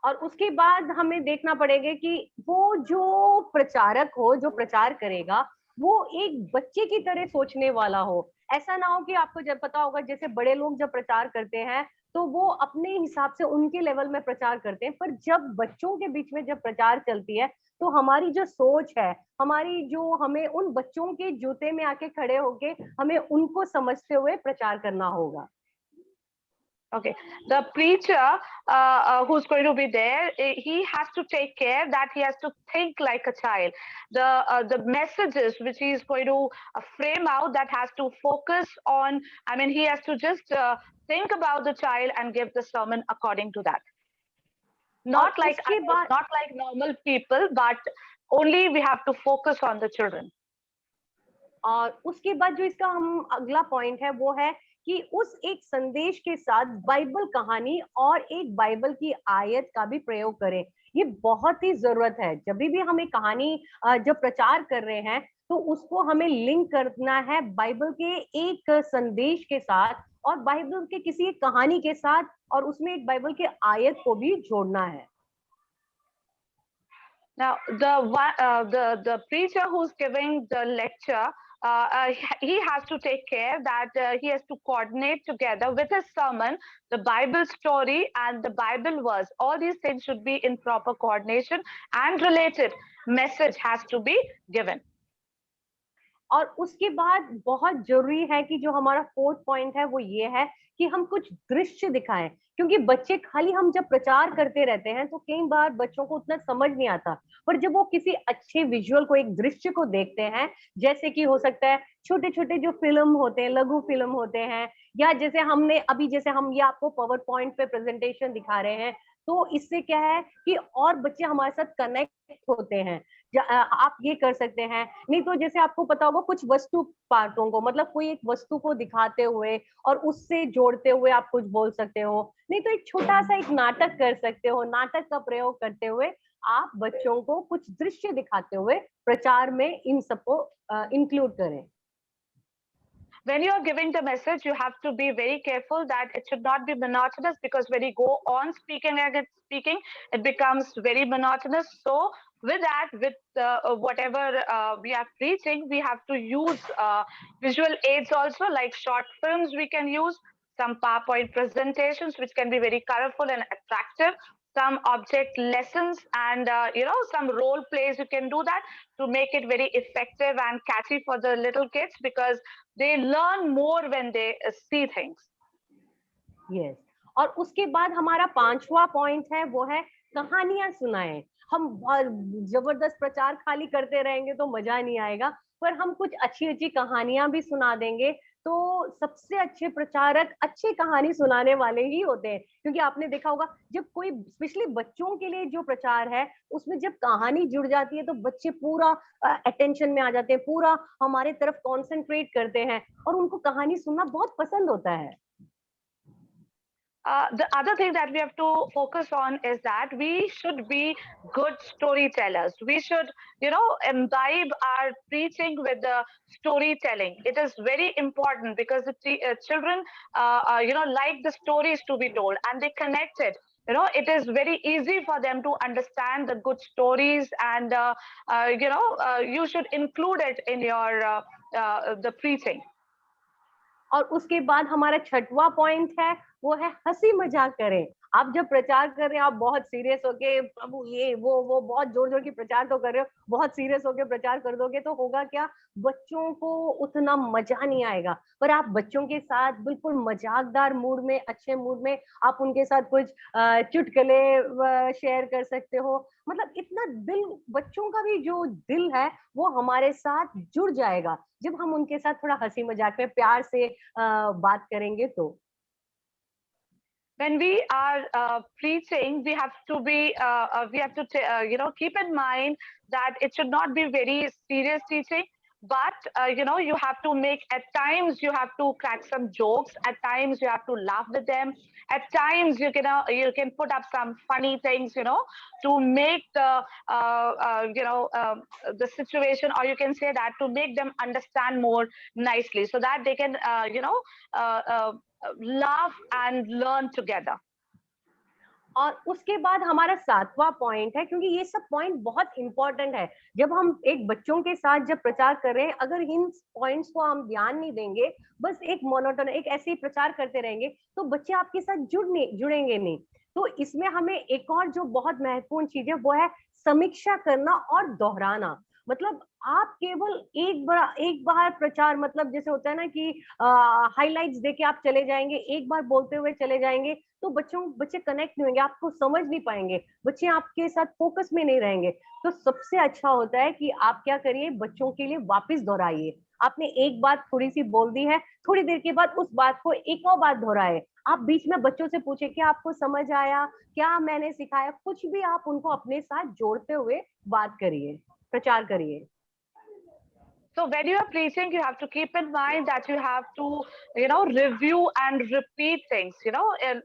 Speaker 1: और उसके बाद हमें देखना पड़ेगा कि वो जो प्रचारक हो, जो प्रचार करेगा, वो एक बच्चे की तरह सोचने वाला हो. ऐसा ना हो कि आपको जब पता होगा जैसे बड़े लोग जब प्रचार करते हैं तो वो अपने हिसाब से उनके लेवल में प्रचार करते हैं, पर जब बच्चों के बीच में जब प्रचार चलती है तो हमारी जो सोच है, हमारी जो हमें उन बच्चों के जूते में आके खड़े होके हमें उनको समझते हुए प्रचार करना होगा.
Speaker 2: Okay, the preacher who's going to be there, he has to take care that he has to think like a child. The messages which he is going to frame out, that has to focus on, I mean, he has to just think about the child and give the sermon according to that. Not like normal people, but only we have to focus on the children.
Speaker 1: और उसके बाद जो इसका हम अगला point है वो है कि उस एक संदेश के साथ बाइबल कहानी और एक बाइबल की आयत का भी प्रयोग करें. ये बहुत ही जरूरत है. जब भी हम एक कहानी जब प्रचार कर रहे हैं तो उसको हमें लिंक करना है बाइबल के एक संदेश के साथ और बाइबल के किसी एक कहानी के साथ, और उसमें एक बाइबल के आयत को भी जोड़ना है.
Speaker 2: Now, the preacher who's giving the lecture, he has to take care that he has to coordinate together with his sermon, the Bible story and the Bible verse. All these things should be in proper coordination, and related message has to be given.
Speaker 1: और उसके बाद बहुत जरूरी है कि जो हमारा fourth point है वो ये है कि हम कुछ दृश्य दिखाएं, क्योंकि बच्चे खाली हम जब प्रचार करते रहते हैं तो कई बार बच्चों को उतना समझ नहीं आता, पर जब वो किसी अच्छे विजुअल को, एक दृश्य को देखते हैं, जैसे कि हो सकता है छोटे छोटे जो फिल्म होते हैं, लघु फिल्म होते हैं, या जैसे हमने अभी जैसे हम ये आपको पावर पॉइंट पे प्रेजेंटेशन दिखा रहे हैं, तो इससे क्या है कि और बच्चे हमारे साथ कनेक्ट होते हैं. आप ये कर सकते हैं। नहीं तो जैसे आपको पता होगा कुछ वस्तु पाठों को, मतलब कोई एक वस्तु को दिखाते हुए और उससे जोड़ते हुए आप कुछ बोल सकते हो। नहीं तो एक छोटा सा एक नाटक कर सकते हो, नाटक का प्रयोग करते हुए आप बच्चों को कुछ दृश्य दिखाते हुए प्रचार में इन सबको इंक्लूड करें।
Speaker 2: When you are giving the message, you have to be very careful that it should not be monotonous, because when you go on speaking, it becomes very monotonous. So with that, with whatever we are preaching, we have to use visual aids also, like short films we can use, some PowerPoint presentations which can be very colorful and attractive, some object lessons, and some role plays. You can do that to make it very effective and catchy for the little kids, because they learn more when they see things.
Speaker 1: Yes. और उसके बाद हमारा 5वां point है वो है कहानियां सुनाएं। हम जबरदस्त प्रचार खाली करते रहेंगे तो मजा नहीं आएगा, पर हम कुछ अच्छी अच्छी कहानियां भी सुना देंगे तो सबसे अच्छे प्रचारक अच्छी कहानी सुनाने वाले ही होते हैं। क्योंकि आपने देखा होगा जब कोई स्पेशली बच्चों के लिए जो प्रचार है उसमें जब कहानी जुड़ जाती है तो बच्चे पूरा अटेंशन में आ जाते हैं, पूरा हमारे तरफ कॉन्सेंट्रेट करते हैं और उनको कहानी सुनना बहुत पसंद होता है।
Speaker 2: The other thing that we have to focus on is that we should be good storytellers. We should, imbibe our preaching with the storytelling. It is very important because the children, like the stories to be told and they connect it. It is very easy for them to understand the good stories, and you should include it in your the preaching.
Speaker 1: और उसके बाद हमारा 6वां point है वो है हंसी मजाक करें। आप जब प्रचार कर रहे हैं आप बहुत सीरियस होके प्रभु ये वो बहुत जोर जोर की प्रचार तो कर रहे हो, बहुत सीरियस होके प्रचार कर दोगे तो होगा क्या, बच्चों को उतना मजा नहीं आएगा। पर आप बच्चों के साथ बिल्कुल मजाकदार मूड में, अच्छे मूड में आप उनके साथ कुछ चुटकुले शेयर कर सकते हो। मतलब इतना दिल, बच्चों का भी जो दिल है वो हमारे साथ जुड़ जाएगा जब हम उनके साथ थोड़ा हंसी मजाक में प्यार से बात करेंगे तो।
Speaker 2: When we are preaching, we have to keep in mind that it should not be very serious teaching, but you have to make, at times you have to crack some jokes, at times you have to laugh with them, at times you can put up some funny things, to make the the situation, or you can say that to make them understand more nicely, so that they can laugh and learn together.
Speaker 1: और उसके बाद हमारा 7वां point है, क्योंकि ये सब point बहुत important है। जब हम एक बच्चों के साथ जब प्रचार कर रहे हैं, अगर इन पॉइंट्स को हम ध्यान नहीं देंगे, बस एक मोनोटोन एक ऐसे ही प्रचार करते रहेंगे तो बच्चे आपके साथ जुड़ेंगे नहीं। तो इसमें हमें एक और जो बहुत महत्वपूर्ण चीज है वो है समीक्षा करना और दोहराना। मतलब आप केवल एक बार प्रचार, मतलब जैसे होता है ना कि हाइलाइट्स देके आप चले जाएंगे, एक बार बोलते हुए चले जाएंगे तो बच्चे कनेक्ट नहीं होंगे, आपको समझ नहीं पाएंगे, बच्चे आपके साथ फोकस में नहीं रहेंगे। तो सबसे अच्छा होता है कि आप क्या करिए, बच्चों के लिए वापस दोहराइए। आपने एक बात थोड़ी सी बोल दी है, थोड़ी देर के बाद उस बात को एक और बात दोहराए। आप बीच में बच्चों से पूछे क्या आपको समझ आया, क्या मैंने सिखाया, कुछ भी आप उनको अपने साथ जोड़ते हुए बात करिए, प्रचार करिए।
Speaker 2: So when you are preaching, you have to keep in mind that you have to, review and repeat things,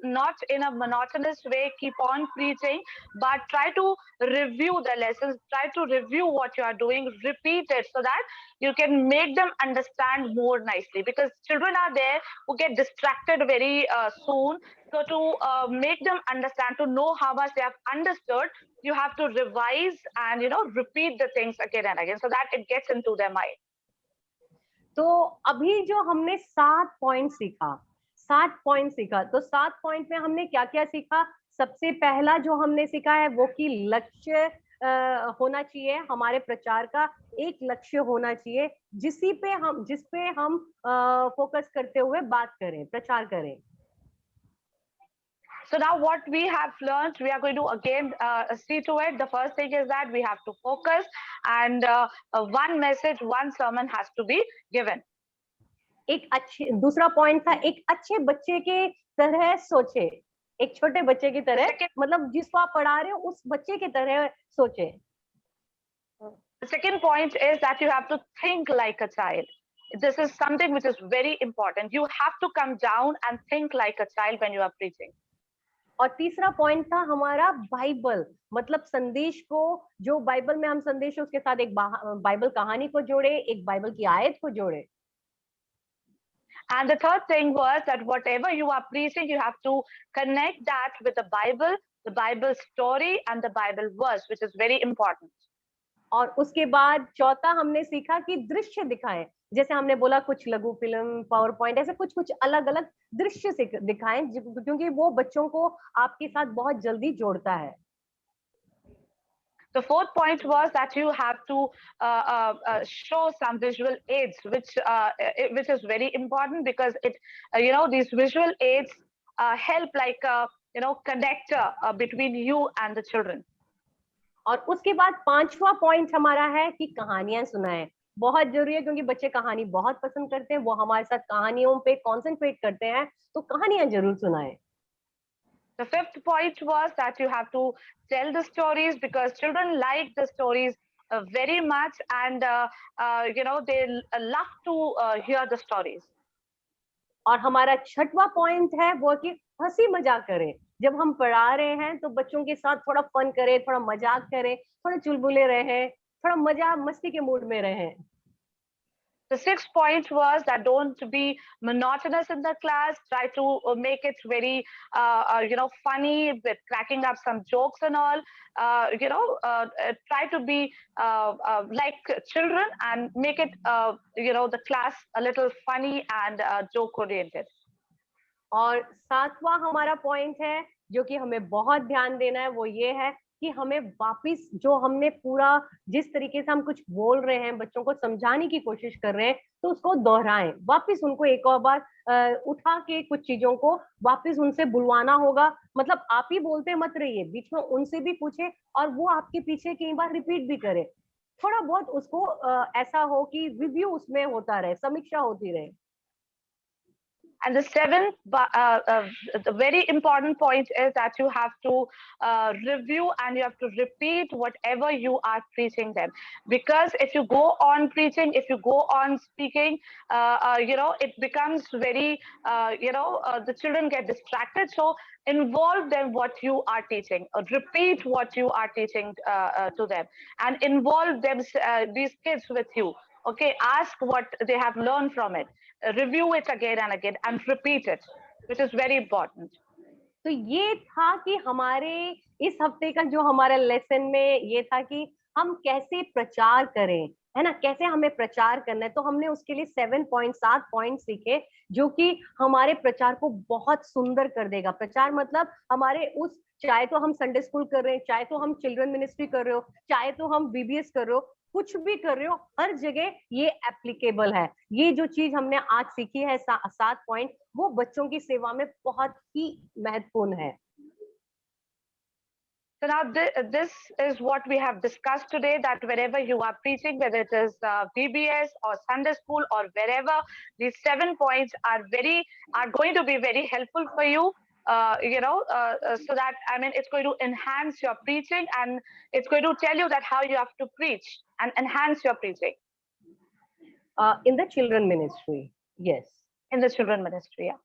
Speaker 2: not in a monotonous way, keep on preaching, but try to review the lessons, try to review what you are doing, repeat it so that you can make them understand more nicely, because children are there who get distracted very soon. So to make them understand, to know how much they have understood, you have to revise and repeat the things again and again so that it gets into their mind.
Speaker 1: तो अभी जो हमने 7 point सीखा, तो 7 point में हमने क्या क्या सीखा। सबसे पहला जो हमने सीखा है वो कि लक्ष्य होना चाहिए, हमारे प्रचार का एक लक्ष्य होना चाहिए जिस पे हम फोकस करते हुए बात करें, प्रचार करें।
Speaker 2: So now what we have learned, we are going to again see to it. The first thing is that we have to focus, and one message, one sermon has to be given.
Speaker 1: दूसरा point था एक अच्छे बच्चे के तरह सोचे, एक छोटे बच्चे की तरह, मतलब जिसको आप पढ़ा रहे हो उस बच्चे की तरह सोचे।
Speaker 2: The second point is that you have to think like a child. This is something which is very important. You have to come down and think like a child when you are preaching.
Speaker 1: और तीसरा point था हमारा Bible, मतलब संदेश को, जो Bible में हम संदेश है उसके साथ एक बाइबल कहानी को जोड़े, एक बाइबल की आयत को जोड़े.
Speaker 2: And the third thing was that whatever you are preaching, you have to connect that with the Bible story and the Bible verse, which is very important.
Speaker 1: और उसके बाद चौथा हमने सीखा कि दृश्य दिखाएं, जैसे हमने बोला कुछ लघु फिल्म, पावर पॉइंट, ऐसे कुछ कुछ अलग अलग दृश्य दिखाएं, क्योंकि वो बच्चों को आपके साथ बहुत जल्दी जोड़ता है.
Speaker 2: The fourth point was that you have to show some visual aids, which is very important because it, these visual aids help like connector between you and the children.
Speaker 1: और उसके बाद पांचवा पॉइंट हमारा है कि कहानियां सुनाएं. बहुत जरूरी है क्योंकि बच्चे कहानी बहुत पसंद करते हैं, वो हमारे साथ कहानियों पे कॉन्सेंट्रेट करते हैं, तो कहानियां जरूर सुनाएं.
Speaker 2: The fifth point was that you have to tell the stories because children like the stories very much, and they love to hear the stories.
Speaker 1: और हमारा छठवां पॉइंट है वो कि हंसी मजाक करें. जब हम पढ़ा रहे हैं तो बच्चों के साथ थोड़ा फन करें, थोड़ा मजाक करें, थोड़ा चुलबुले रहें, थोड़ा मजा मस्ती के मूड में रहें.
Speaker 2: The sixth point was that don't be monotonous in the class. Try to make it very, funny with cracking up some jokes and all. Try to be like children and make it, the class a little funny and joke oriented.
Speaker 1: और सातवां हमारा point है जो कि हमें बहुत ध्यान देना है, वो ये है कि हमें वापस जो हमने पूरा जिस तरीके से हम कुछ बोल रहे हैं, बच्चों को समझाने की कोशिश कर रहे हैं, तो उसको दोहराएं, वापस उनको एक और बार उठा के कुछ चीजों को वापस उनसे बुलवाना होगा. मतलब आप ही बोलते मत रहिए, बीच में उनसे भी पूछे और वो आपके पीछे कई बार रिपीट भी करे. थोड़ा बहुत उसको ऐसा हो कि रिव्यू उसमें होता रहे, समीक्षा होती रहे.
Speaker 2: And the seventh, the very important point is that you have to review and you have to repeat whatever you are preaching them. Because if you go on preaching, if you go on speaking, it becomes very, the children get distracted. So involve them what you are teaching, or repeat what you are teaching to them, and involve them, these kids with you. Okay, ask what they have learned from it. Review it again and again and repeat it, which is very important.
Speaker 1: तो ये था कि हमारे इस हफ्ते का जो हमारा लेसन में ये था कि हम कैसे प्रचार करें, है ना, कैसे हमें प्रचार करना है. तो हमने उसके लिए 7 पॉइंट सीखे जो कि हमारे प्रचार को बहुत सुंदर कर देगा. प्रचार मतलब हमारे उस, चाहे तो हम संडे स्कूल कर रहे हैं, चाहे तो हम चिल्ड्रन मिनिस्ट्री कर रहे हो, चाहे तो हम बीबीएस कर रहे हो, कुछ भी कर रहे हो, हर जगह ये एप्लीकेबल है. ये जो चीज हमने आज सीखी है 7 पॉइंट, वो बच्चों की सेवा में बहुत ही महत्वपूर्ण है.
Speaker 2: So now this is what we have discussed today, that wherever you are preaching, whether it is VBS or Sunday school or wherever, these 7 points are going to be very helpful for you. So that, it's going to enhance your preaching, and it's going to tell you that how you have to preach and enhance your preaching.
Speaker 1: In the children ministry, yes.
Speaker 2: In the children ministry, yeah.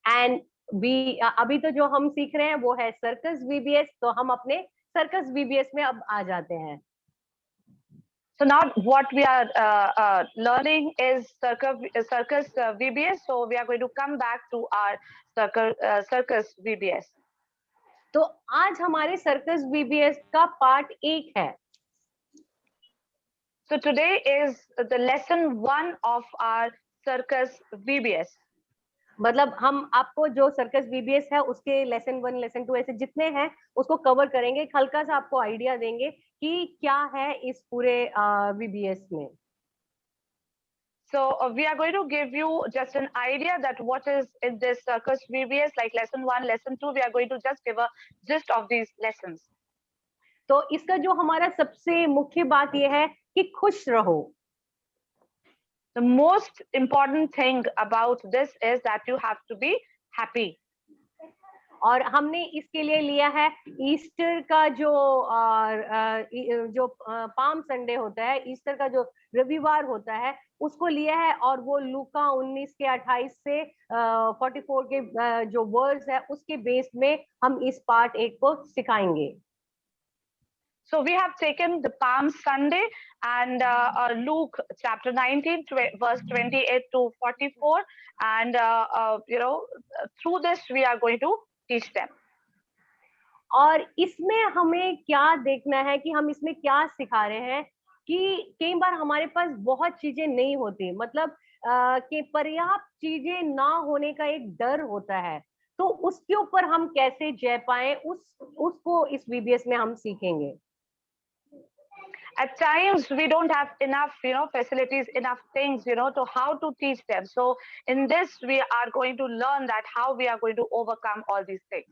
Speaker 1: And अभी तो जो हम सीख रहे हैं वो है circus VBS, तो हम अपने सर्कस VBS में अब आ जाते हैं.
Speaker 2: So now what we are learning is circus VBS. So we are going to come back to our circus VBS.
Speaker 1: तो आज हमारे सर्कस VBS का पार्ट 1 है.
Speaker 2: So today is the lesson 1 of our circus VBS.
Speaker 1: मतलब हम आपको जो circus VBS है उसके लेसन 1, लेसन 2 ऐसे जितने हैं उसको कवर करेंगे, हल्का सा आपको आइडिया देंगे कि क्या है इस पूरे VBS में.
Speaker 2: So we are going to give you just an idea that what is in this circus VBS, like lesson 1, lesson 2. We are going to just give a gist of these lessons.
Speaker 1: तो इसका जो हमारा सबसे मुख्य बात ये है कि खुश रहो.
Speaker 2: The most important thing about this is that you have to be happy.
Speaker 1: और हमने इसके लिए लिया है ईस्टर का जो पाम संडे होता है, ईस्टर का जो रविवार होता है उसको लिया है, और वो लूका 19 के 28 से 44 के जो वर्ड्स है उसके बेस में हम इस पार्ट 1 को सिखाएंगे।
Speaker 2: So we have taken the Palm Sunday and Luke chapter 19, verse 28 to 44, and through this we are going to teach them.
Speaker 1: और इसमें हमें क्या देखना है कि हम इसमें क्या सिखा रहे हैं कि कई बार हमारे पास बहुत चीजें नहीं होती, मतलब कि पर्याप्त चीजें ना होने का एक डर होता है, तो उसके ऊपर हम कैसे जय पाएं उसको इस वीबीएस में हम सीखेंगे।
Speaker 2: At times we don't have enough facilities, enough things to how to teach them. So in this we are going to learn that how we are going to overcome all these things.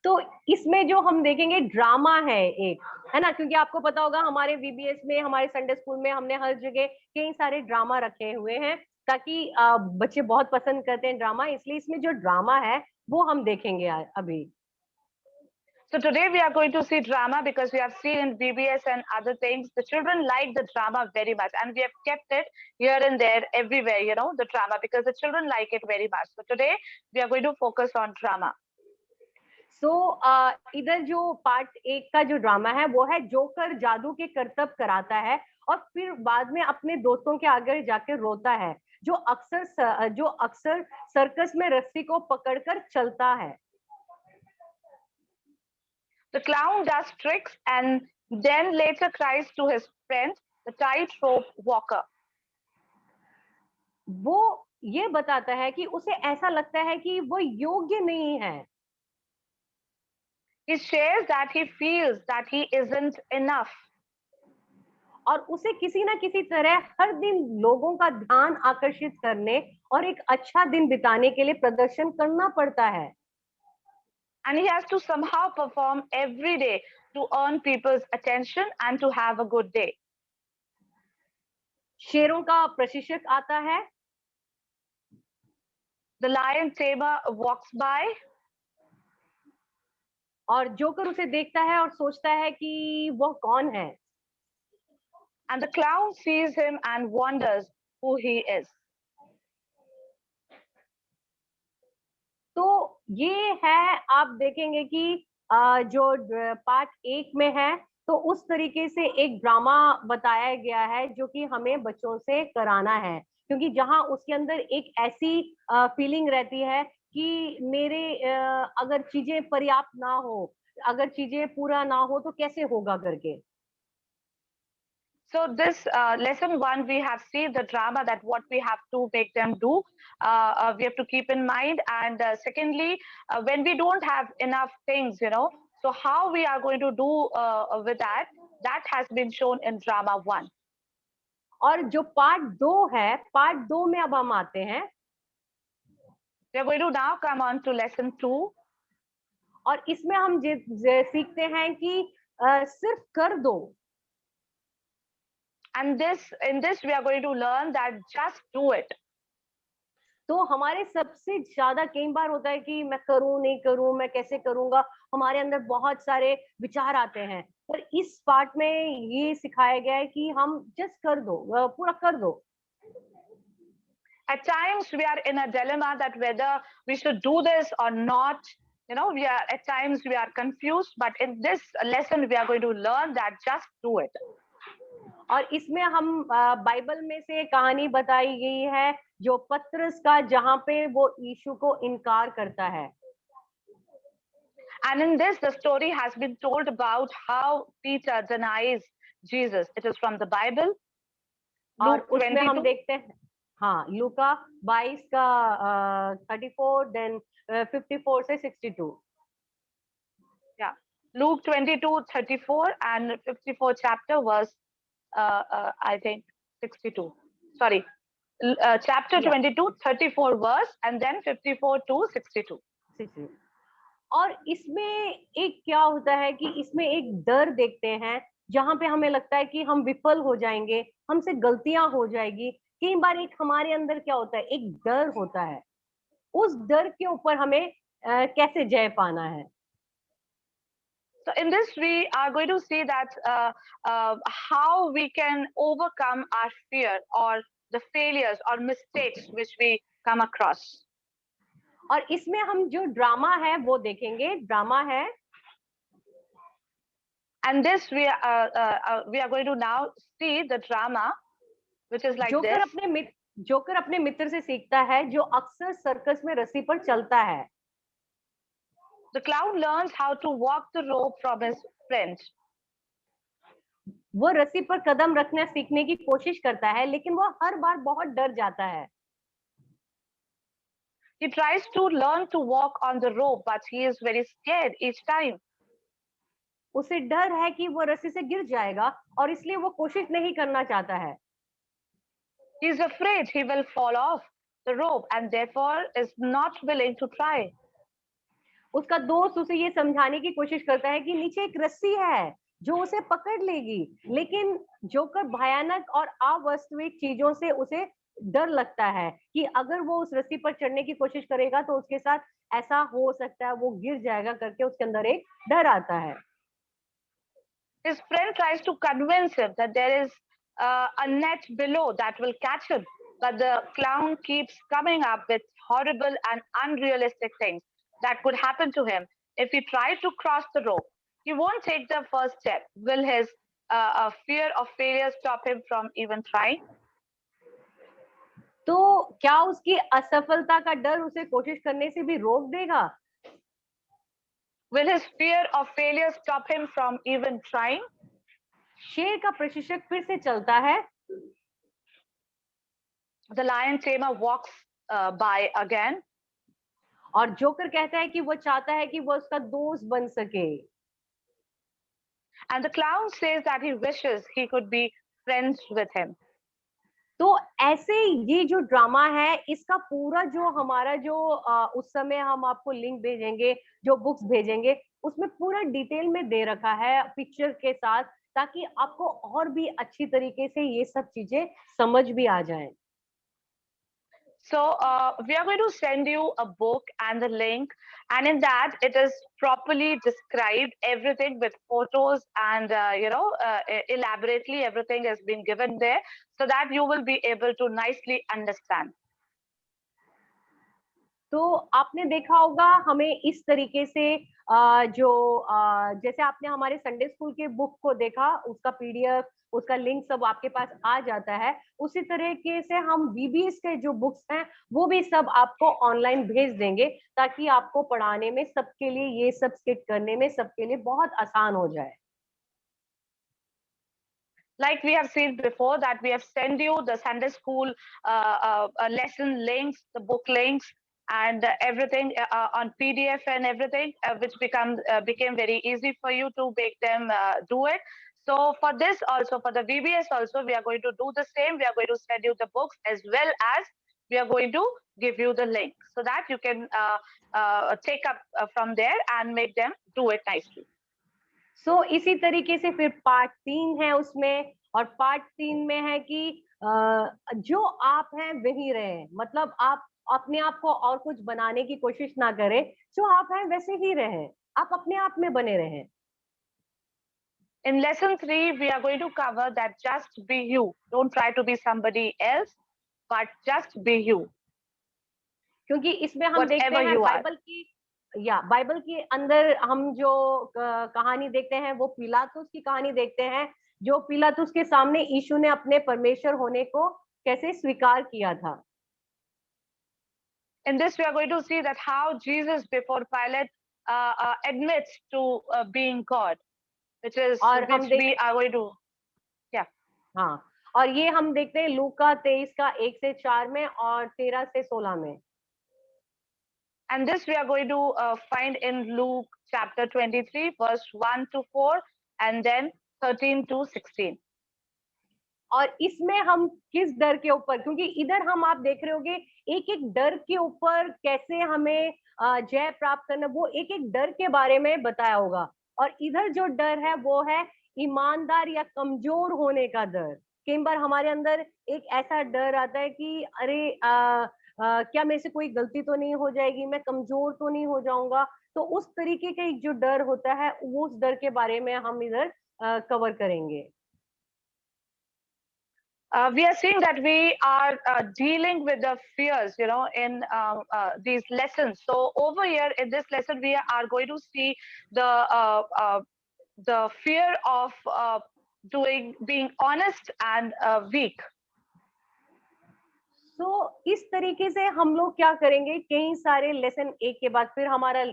Speaker 1: तो इसमें जो हम देखेंगे drama है एक, है ना, क्योंकि आपको पता होगा हमारे वीबीएस में, हमारे संडे स्कूल में हमने हर जगह कई सारे ड्रामा रखे हुए हैं ताकि बच्चे बहुत पसंद करते हैं ड्रामा, इसलिए इसमें जो ड्रामा है वो हम देखेंगे अभी।
Speaker 2: So today we are going to see drama because we have seen in VBS and other things, the children like the drama very much, and we have kept it here and there everywhere, the drama, because the children like it very much. So today we are going to focus on drama.
Speaker 1: So इधर जो part 1 का जो drama है वो है joker जादू के करतब कराता है और फिर बाद में अपने दोस्तों के आगे जाकर रोता है, जो अक्सर सर्कस में रस्सी को पकड़कर चलता है।
Speaker 2: The clown does tricks and then later cries to his friend, the tightrope walker.
Speaker 1: वो ये बताता है कि उसे ऐसा लगता है कि वो योग्य नहीं है।
Speaker 2: He shares that he feels that he isn't enough.
Speaker 1: और उसे किसी ना किसी तरह हर दिन लोगों का ध्यान आकर्षित करने और एक अच्छा दिन बिताने के लिए प्रदर्शन करना पड़ता है।
Speaker 2: And he has to somehow perform every day to earn people's attention and to have a good day.
Speaker 1: शेरों का प्रशिक्षक आता है।
Speaker 2: The lion tamer walks by.
Speaker 1: और जोकर उसे देखता है और सोचता है कि वह कौन है।
Speaker 2: And the clown sees him and wonders who he is.
Speaker 1: तो ये है, आप देखेंगे कि जो पार्ट 1 में है तो उस तरीके से एक ड्रामा बताया गया है जो कि हमें बच्चों से कराना है, क्योंकि जहां उसके अंदर एक ऐसी फीलिंग रहती है कि मेरे अगर चीजें पर्याप्त ना हो, अगर चीजें पूरा ना हो तो कैसे होगा करके।
Speaker 2: So this lesson 1 we have seen the drama that what we have to make them do. We have to keep in mind, and secondly, when we don't have enough things, so how we are going to do with that has been shown in drama 1.
Speaker 1: और जो part 2 है, part 2 में अब हम आते हैं।
Speaker 2: We are going to now come on to lesson 2.
Speaker 1: और इसमें हम सीखते हैं कि सिर्फ कर दो।
Speaker 2: And in this we are going to learn that just do it.
Speaker 1: तो हमारे सबसे ज्यादा कई बार होता है कि मैं करूं नहीं करूं, मैं कैसे करूंगा, हमारे अंदर बहुत सारे विचार आते हैं, पर इस पार्ट में ये सिखाया गया है कि हम जस्ट कर दो, पूरा कर दो।
Speaker 2: At times we are in a dilemma that whether we should do this or not. At times we are confused, but in this lesson we are going to learn that just do it.
Speaker 1: और इसमें हम Bible में से कहानी बताई गई है जो पतरस का, जहां पे वो यीशु को इनकार करता है।
Speaker 2: And in this the story has been told about how Peter denies Jesus. It is from the Bible.
Speaker 1: और उसमें हम देखते हैं, हाँ, लूका 22 का 34 then 54 से 62।
Speaker 2: Yeah, Luke 22:34 and 54 chapter verse I think 62. Sorry, chapter 22:34 verse and then 54 to 62.
Speaker 1: और इसमें एक क्या होता है कि इसमें एक डर देखते हैं जहां पे हमें लगता है कि हम विफल हो जाएंगे, हमसे गलतियां हो जाएगी। कई बार एक हमारे अंदर क्या होता है, एक डर होता है, उस डर के ऊपर हमें कैसे जय पाना है।
Speaker 2: So in this we are going to see that how we can overcome our fear or the failures or mistakes which we come across.
Speaker 1: और इसमें हम जो ड्रामा है वो देखेंगे, ड्रामा है।
Speaker 2: And this we are going to now see the drama which is like this.
Speaker 1: Joker अपने मित्र से सीखता है जो अक्सर सर्कस में रस्सी पर चलता है।
Speaker 2: The clown learns how to walk the rope from his friends.
Speaker 1: वो रस्सी पर कदम रखना सीखने की कोशिश करता है, लेकिन वो हर बार बहुत डर जाता है।
Speaker 2: He tries to learn to walk on the rope, but he is very scared each time.
Speaker 1: उसे डर है कि वो रस्सी से गिर जाएगा और इसलिए वो कोशिश नहीं करना चाहता है।
Speaker 2: He is afraid he will fall off the rope and therefore is not willing to try.
Speaker 1: उसका दोस्त उसे ये समझाने की कोशिश करता है कि नीचे एक रस्सी है जो उसे पकड़ लेगी, लेकिन जोकर भयानक और अवास्तविक चीजों से उसे डर लगता है कि अगर वो उस रस्सी पर चढ़ने की कोशिश करेगा तो उसके साथ ऐसा हो सकता है, वो गिर जाएगा करके उसके अंदर एक डर आता है।
Speaker 2: His friend tries to convince him that there is a net below that will catch him, but the clown keeps coming up with horrible and unrealistic things that could happen to him if he tries to cross the rope. He won't take the first step. Will his fear of failure stop him from even trying?
Speaker 1: तो क्या उसकी असफलता का डर उसे कोशिश करने से भी रोक देगा?
Speaker 2: Will his fear of failure stop him from even trying?
Speaker 1: शेर का प्रशिक्षक फिर से चलता है।
Speaker 2: The lion tamer walks by again.
Speaker 1: और जोकर कहता है कि वो चाहता है कि वो उसका दोस्त बन सके।
Speaker 2: And the clown says that he wishes he could be friends with him.
Speaker 1: तो ऐसे ये जो ड्रामा है इसका पूरा जो हमारा जो उस समय हम आपको लिंक भेजेंगे, जो बुक्स भेजेंगे, उसमें पूरा डिटेल में दे रखा है पिक्चर के साथ, ताकि आपको और भी अच्छी तरीके से ये सब चीजें समझ भी आ जाएं।
Speaker 2: So we are going to send you a book and the link, and in that it is properly described, everything with photos and elaborately everything has been given there, so that you will be able to nicely understand.
Speaker 1: तो आपने देखा होगा हमें इस तरीके से जैसे आपने हमारे संडे स्कूल के बुक को देखा, उसका पीडीएफ, उसका लिंक सब आपके पास आ जाता है, उसी तरीके से हम वीबीएस के जो बुक्स हैं वो भी सब आपको ऑनलाइन भेज देंगे, ताकि आपको पढ़ाने में सबके लिए, ये सब स्किट करने में सबके लिए बहुत आसान हो जाए।
Speaker 2: Like we have seen before that we have sent you the Sunday school lesson links, the book links, and everything on PDF and everything, which became very easy for you to make them do it. So for this also, for the VBS also, we are going to do the same. We are going to send you the books as well as we are going to give you the link so that you can take up from there and make them do it nicely.
Speaker 1: So इसी तरीके से फिर part 3 है उसमें, और part 3 में है कि जो आप हैं वही रहें, मतलब आप अपने आप को और कुछ बनाने की कोशिश ना करें, जो आप हैं वैसे ही रहें, आप अपने आप में बने रहें।
Speaker 2: In lesson 3, we are going to cover that just be you. Don't try to be somebody else, but just be you.
Speaker 1: क्योंकि इसमें हम देखते हैं बाइबल के अंदर हम जो कहानी देखते हैं वो पिलातुस की कहानी देखते हैं, जो पिलातुस के सामने यीशु ने अपने परमेश्वर होने को कैसे स्वीकार किया था।
Speaker 2: In this we are going to see that how Jesus before Pilate admits to being God, which is which we are going to
Speaker 1: हाँ, और ये हम देखते हैं लूका 23 का 1 से 4 में और 13 से 16 में।
Speaker 2: And this we are going to find in Luke chapter 23 verse 1 to 4 and then 13 to 16.
Speaker 1: और इसमें हम किस डर के ऊपर, क्योंकि इधर हम आप देख रहे होंगे एक एक डर के ऊपर कैसे हमें जय प्राप्त करना, वो एक एक डर के बारे में बताया होगा। और इधर जो डर है वो है ईमानदार या कमजोर होने का डर। कई बार हमारे अंदर एक ऐसा डर आता है कि अरे क्या मेरे से कोई गलती तो नहीं हो जाएगी, मैं कमजोर तो नहीं हो जाऊंगा। तो उस तरीके का एक जो डर होता है, वो उस डर के बारे में हम इधर कवर करेंगे।
Speaker 2: We are seeing that we are dealing with the fears, in these lessons. So over here in this lesson, we are going to see the fear of being honest and weak.
Speaker 1: तो इस तरीके से हम लोग क्या करेंगे, कई सारे लेसन एक के बाद फिर हमारा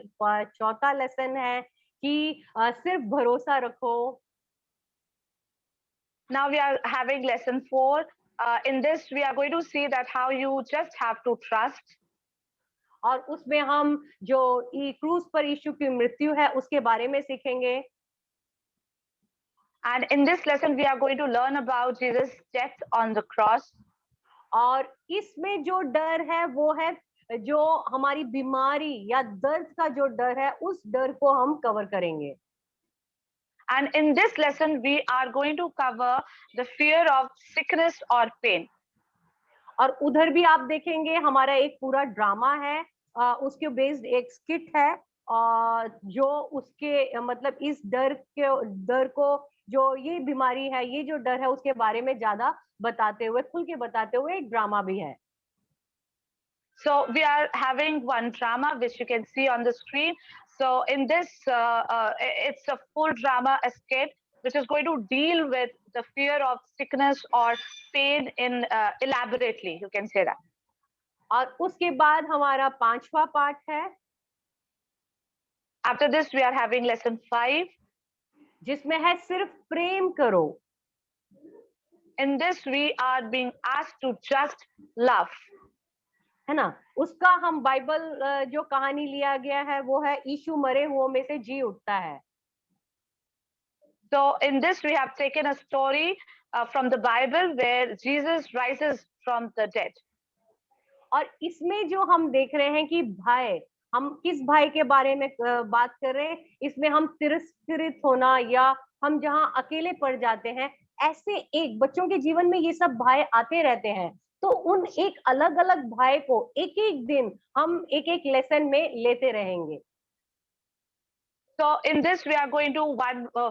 Speaker 1: चौथा लेसन है कि सिर्फ भरोसा रखो।
Speaker 2: Now we are having lesson 4. In this, we are going to see that how you just have to trust.
Speaker 1: और उसमें हम जो क्रूस पर यीशु की मृत्यु है उसके बारे में सीखेंगे।
Speaker 2: And in this lesson, we are going to learn about Jesus' death on the cross.
Speaker 1: और इसमें जो डर है वो है जो हमारी बीमारी या दर्द का जो डर है, उस डर को हम कवर करेंगे।
Speaker 2: And in this lesson, we are going to cover the fear of sickness or pain.
Speaker 1: और उधर भी आप देखेंगे हमारा एक पूरा ड्रामा है, उसके बेस्ड एक स्किट है, जो उसके मतलब इस डर को जो ये बीमारी है, ये जो डर है उसके बारे में ज्यादा बताते हुए, खुल के बताते हुए एक ड्रामा भी है।
Speaker 2: So we are having one drama which you can see on the screen. So in this, it's a full drama escape, which is going to deal with the fear of sickness or pain in elaborately. You can say that.
Speaker 1: और उसके बाद हमारा 5वां part है।
Speaker 2: After this, we are having lesson 5,
Speaker 1: जिसमें है सिर्फ प्रेम करो।
Speaker 2: In this, we are being asked to just love.
Speaker 1: है ना, उसका हम बाइबल जो कहानी लिया गया है वो है यीशु मरे हुओं में से जी उठता है।
Speaker 2: So in this, we have taken a story from the Bible where Jesus rises from the dead.
Speaker 1: और इसमें जो हम देख रहे हैं कि भाई, हम किस भाई के बारे में बात कर रहे हैं, इसमें हम तिरस्कृत होना या हम जहाँ अकेले पड़ जाते हैं, ऐसे एक बच्चों के जीवन में ये सब भाई आते रहते हैं। तो उन एक अलग अलग भाई को एक एक दिन हम एक एक लेसन में लेते रहेंगे।
Speaker 2: So in this, we are going to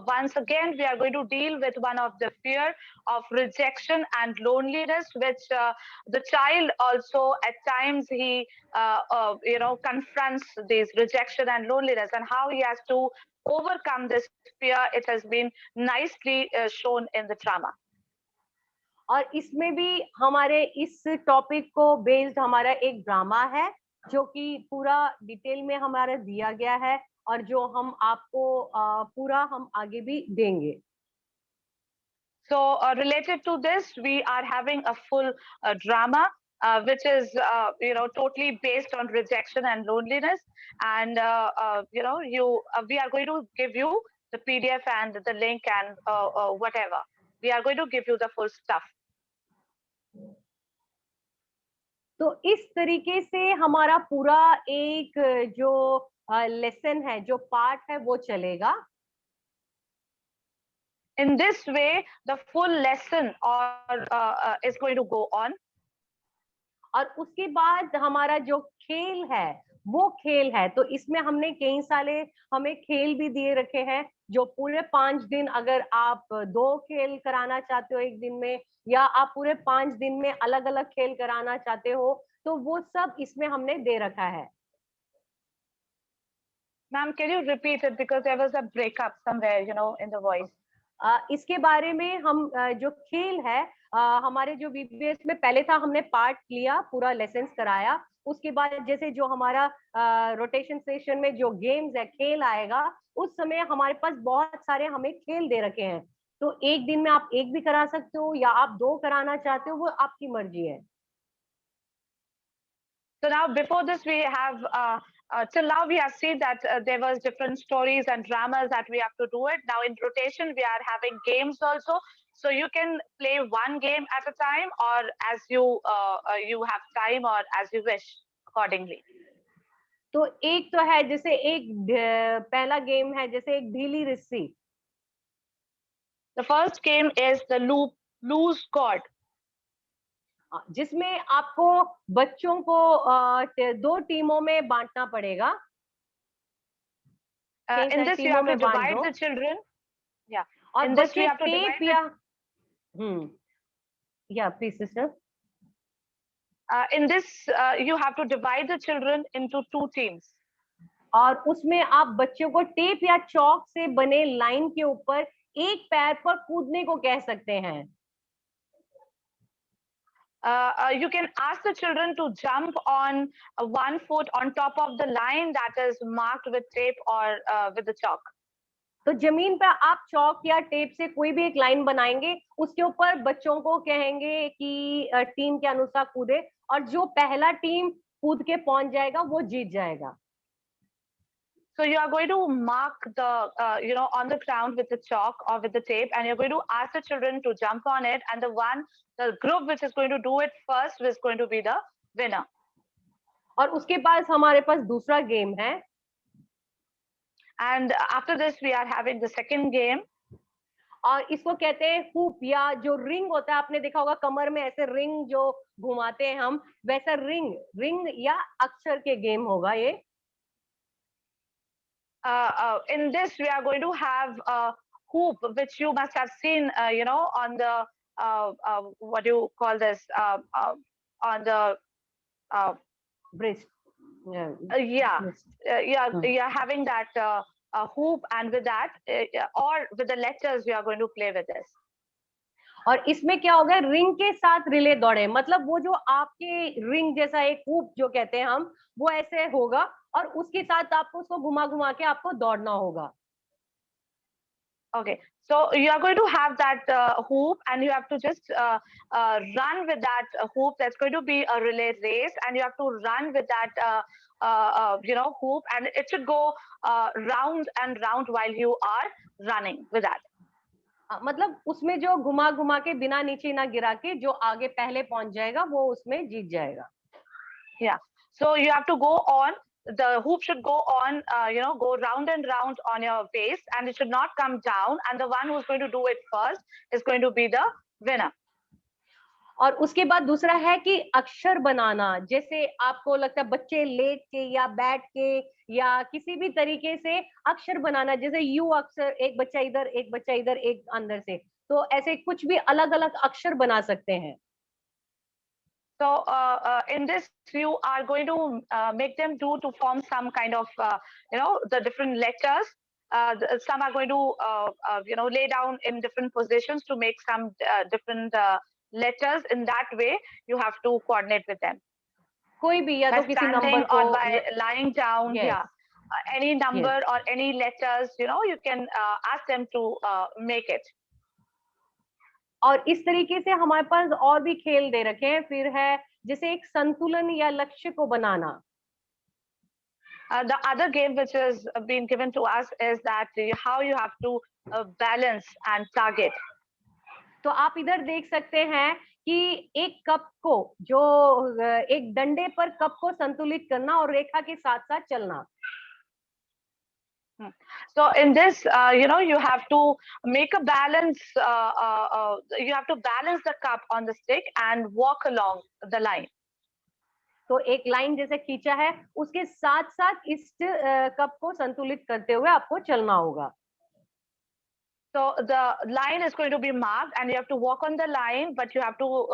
Speaker 2: once again we are going to deal with one of the fear of rejection and loneliness, which the child also at times he confronts this rejection and loneliness, and how he has to overcome this fear. It has been nicely shown in the drama.
Speaker 1: और इसमें भी हमारे इस topic को based हमारा एक drama है जो कि पूरा डिटेल में हमारा दिया गया है और जो हम आपको पूरा हम आगे भी देंगे।
Speaker 2: So related to this, we are having a full drama which is totally based on rejection and loneliness, and we are going to give you the PDF and the link and whatever. We are going to give you the full stuff.
Speaker 1: तो इस तरीके से हमारा पूरा एक जो lesson है, जो पार्ट है, वो चलेगा।
Speaker 2: In this way, the full lesson is going to go on.
Speaker 1: और उसके बाद हमारा जो खेल है वो खेल है। तो इसमें हमने कई सारे हमें खेल भी दिए रखे हैं, जो पूरे 5 दिन, अगर आप 2 खेल कराना चाहते हो एक दिन में, या आप पूरे 5 दिन में अलग अलग खेल कराना चाहते हो, तो वो सब इसमें हमने दे रखा है।
Speaker 2: Ma'am, can you repeat it because there was a breakup somewhere, in the voice.
Speaker 1: इसके बारे में हम जो खेल है, हमारे जो VBS में पहले था, हमने पार्ट लिया, पूरा लेसन कराया। उसके बाद जैसे जो हमारा रोटेशन सेशन में जो गेम्स है, खेल आएगा, उस समय हमारे पास बहुत सारे हमें खेल दे रखे हैं। तो एक दिन में आप एक भी करा सकते हो या आप 2 कराना चाहते हो, वो आपकी मर्जी है।
Speaker 2: So now before this we have till now we have seen that there was different stories and dramas that we have to do it. Now in rotation we are having games also, so you can play one game at a time, or as you have time, or as you wish accordingly.
Speaker 1: तो एक तो है जैसे एक पहला game है जैसे एक ढीली रस्सी।
Speaker 2: The first game is the loose cord.
Speaker 1: जिसमें आपको बच्चों को 2 टीमों में बांटना पड़ेगा।
Speaker 2: In this you have to divide the children. Yeah.
Speaker 1: और
Speaker 2: In this we
Speaker 1: बच्चे
Speaker 2: have to
Speaker 1: टेप
Speaker 2: divide
Speaker 1: या yeah, please sister.
Speaker 2: In this you have to divide the children into 2 teams.
Speaker 1: और उसमें आप बच्चों को टेप या चौक से बने लाइन के ऊपर एक पैर पर कूदने को कह सकते हैं।
Speaker 2: You can ask the children to jump on 1 foot on top of the line that is marked with tape or with the chalk.
Speaker 1: तो जमीन पर आप चौक या टेप से कोई भी एक लाइन बनाएंगे, उसके ऊपर बच्चों को कहेंगे कि टीम के अनुसार कूदे, और जो पहला टीम कूद के पहुंच जाएगा वो जीत जाएगा।
Speaker 2: So you are going to mark the on the ground with the chalk or with the tape, and you're going to ask the children to jump on it, and the group which is going to do it first is going to be the winner.
Speaker 1: और उसके बाद हमारे पास दूसरा game है।
Speaker 2: And after this we are having the second game.
Speaker 1: और इसको कहते हैं हुप, या जो रिंग होता है, आपने देखा होगा कमर में ऐसे रिंग जो घुमाते हैं हम, वैसा रिंग या अक्षर के गेम होगा ये।
Speaker 2: In this we are going to have a hoop which you must have seen on the what do you call this on the
Speaker 1: wrist.
Speaker 2: You're having that a hoop, and with that or with the letters we are going to play with this.
Speaker 1: और इसमें क्या होगा, ring के साथ relay दौड़े, मतलब वो जो आपके रिंग जैसा एक हुप जो कहते हैं हम, वो ऐसे होगा और उसके साथ आपको उसको घुमा घुमा के आपको दौड़ना होगा।
Speaker 2: Okay, so you are going to have that hoop, and you have to just run with that hoop. That's going to be a relay race, and you have to run with that hoop, and it should go round and round while you are running with that.
Speaker 1: मतलब उसमें जो घुमा घुमा के बिना नीचे ना गिरा के जो आगे पहले पहुंच जाएगा वो उसमें जीत जाएगा।
Speaker 2: Yeah, so you have to go on. The hoop should go on, go round and round on your base, and it should not come down. And the one who's going to do it first is going to be the winner.
Speaker 1: और उसके बाद दूसरा है कि अक्षर बनाना। जैसे आपको लगता है बच्चे लेट के या बैठ के या किसी भी तरीके से अक्षर बनाना, जैसे यू अक्षर, एक बच्चा इधर एक बच्चा इधर एक अंदर से, तो ऐसे कुछ भी अलग अलग अक्षर बना सकते हैं।
Speaker 2: So in this you are going to make them do to form some kind of the different letters. Some are going to lay down in different positions to make some different letters. In that way you have to coordinate with them.
Speaker 1: कोई भी, या तो किसी number को,
Speaker 2: or by lying down.
Speaker 1: Yes.
Speaker 2: Yeah, any number
Speaker 1: Yes.
Speaker 2: or any letters, you can ask them to make it.
Speaker 1: और इस तरीके से हमारे पास और भी खेल दे रखे हैं। फिर है जैसे एक संतुलन या लक्ष्य को बनाना।
Speaker 2: The other game which has been given to us is that how you have to balance and target.
Speaker 1: तो आप इधर देख सकते हैं कि एक कप को, जो एक डंडे पर कप को संतुलित करना और रेखा के साथ साथ चलना।
Speaker 2: So in this, you have to make a balance. You have to balance the cup on the stick and walk along the line.
Speaker 1: तो एक लाइन जैसे खींचा है, उसके साथ साथ इस कप को संतुलित करते हुए आपको चलना होगा।
Speaker 2: So the line is going to be marked, and you have to walk on the line, but you have to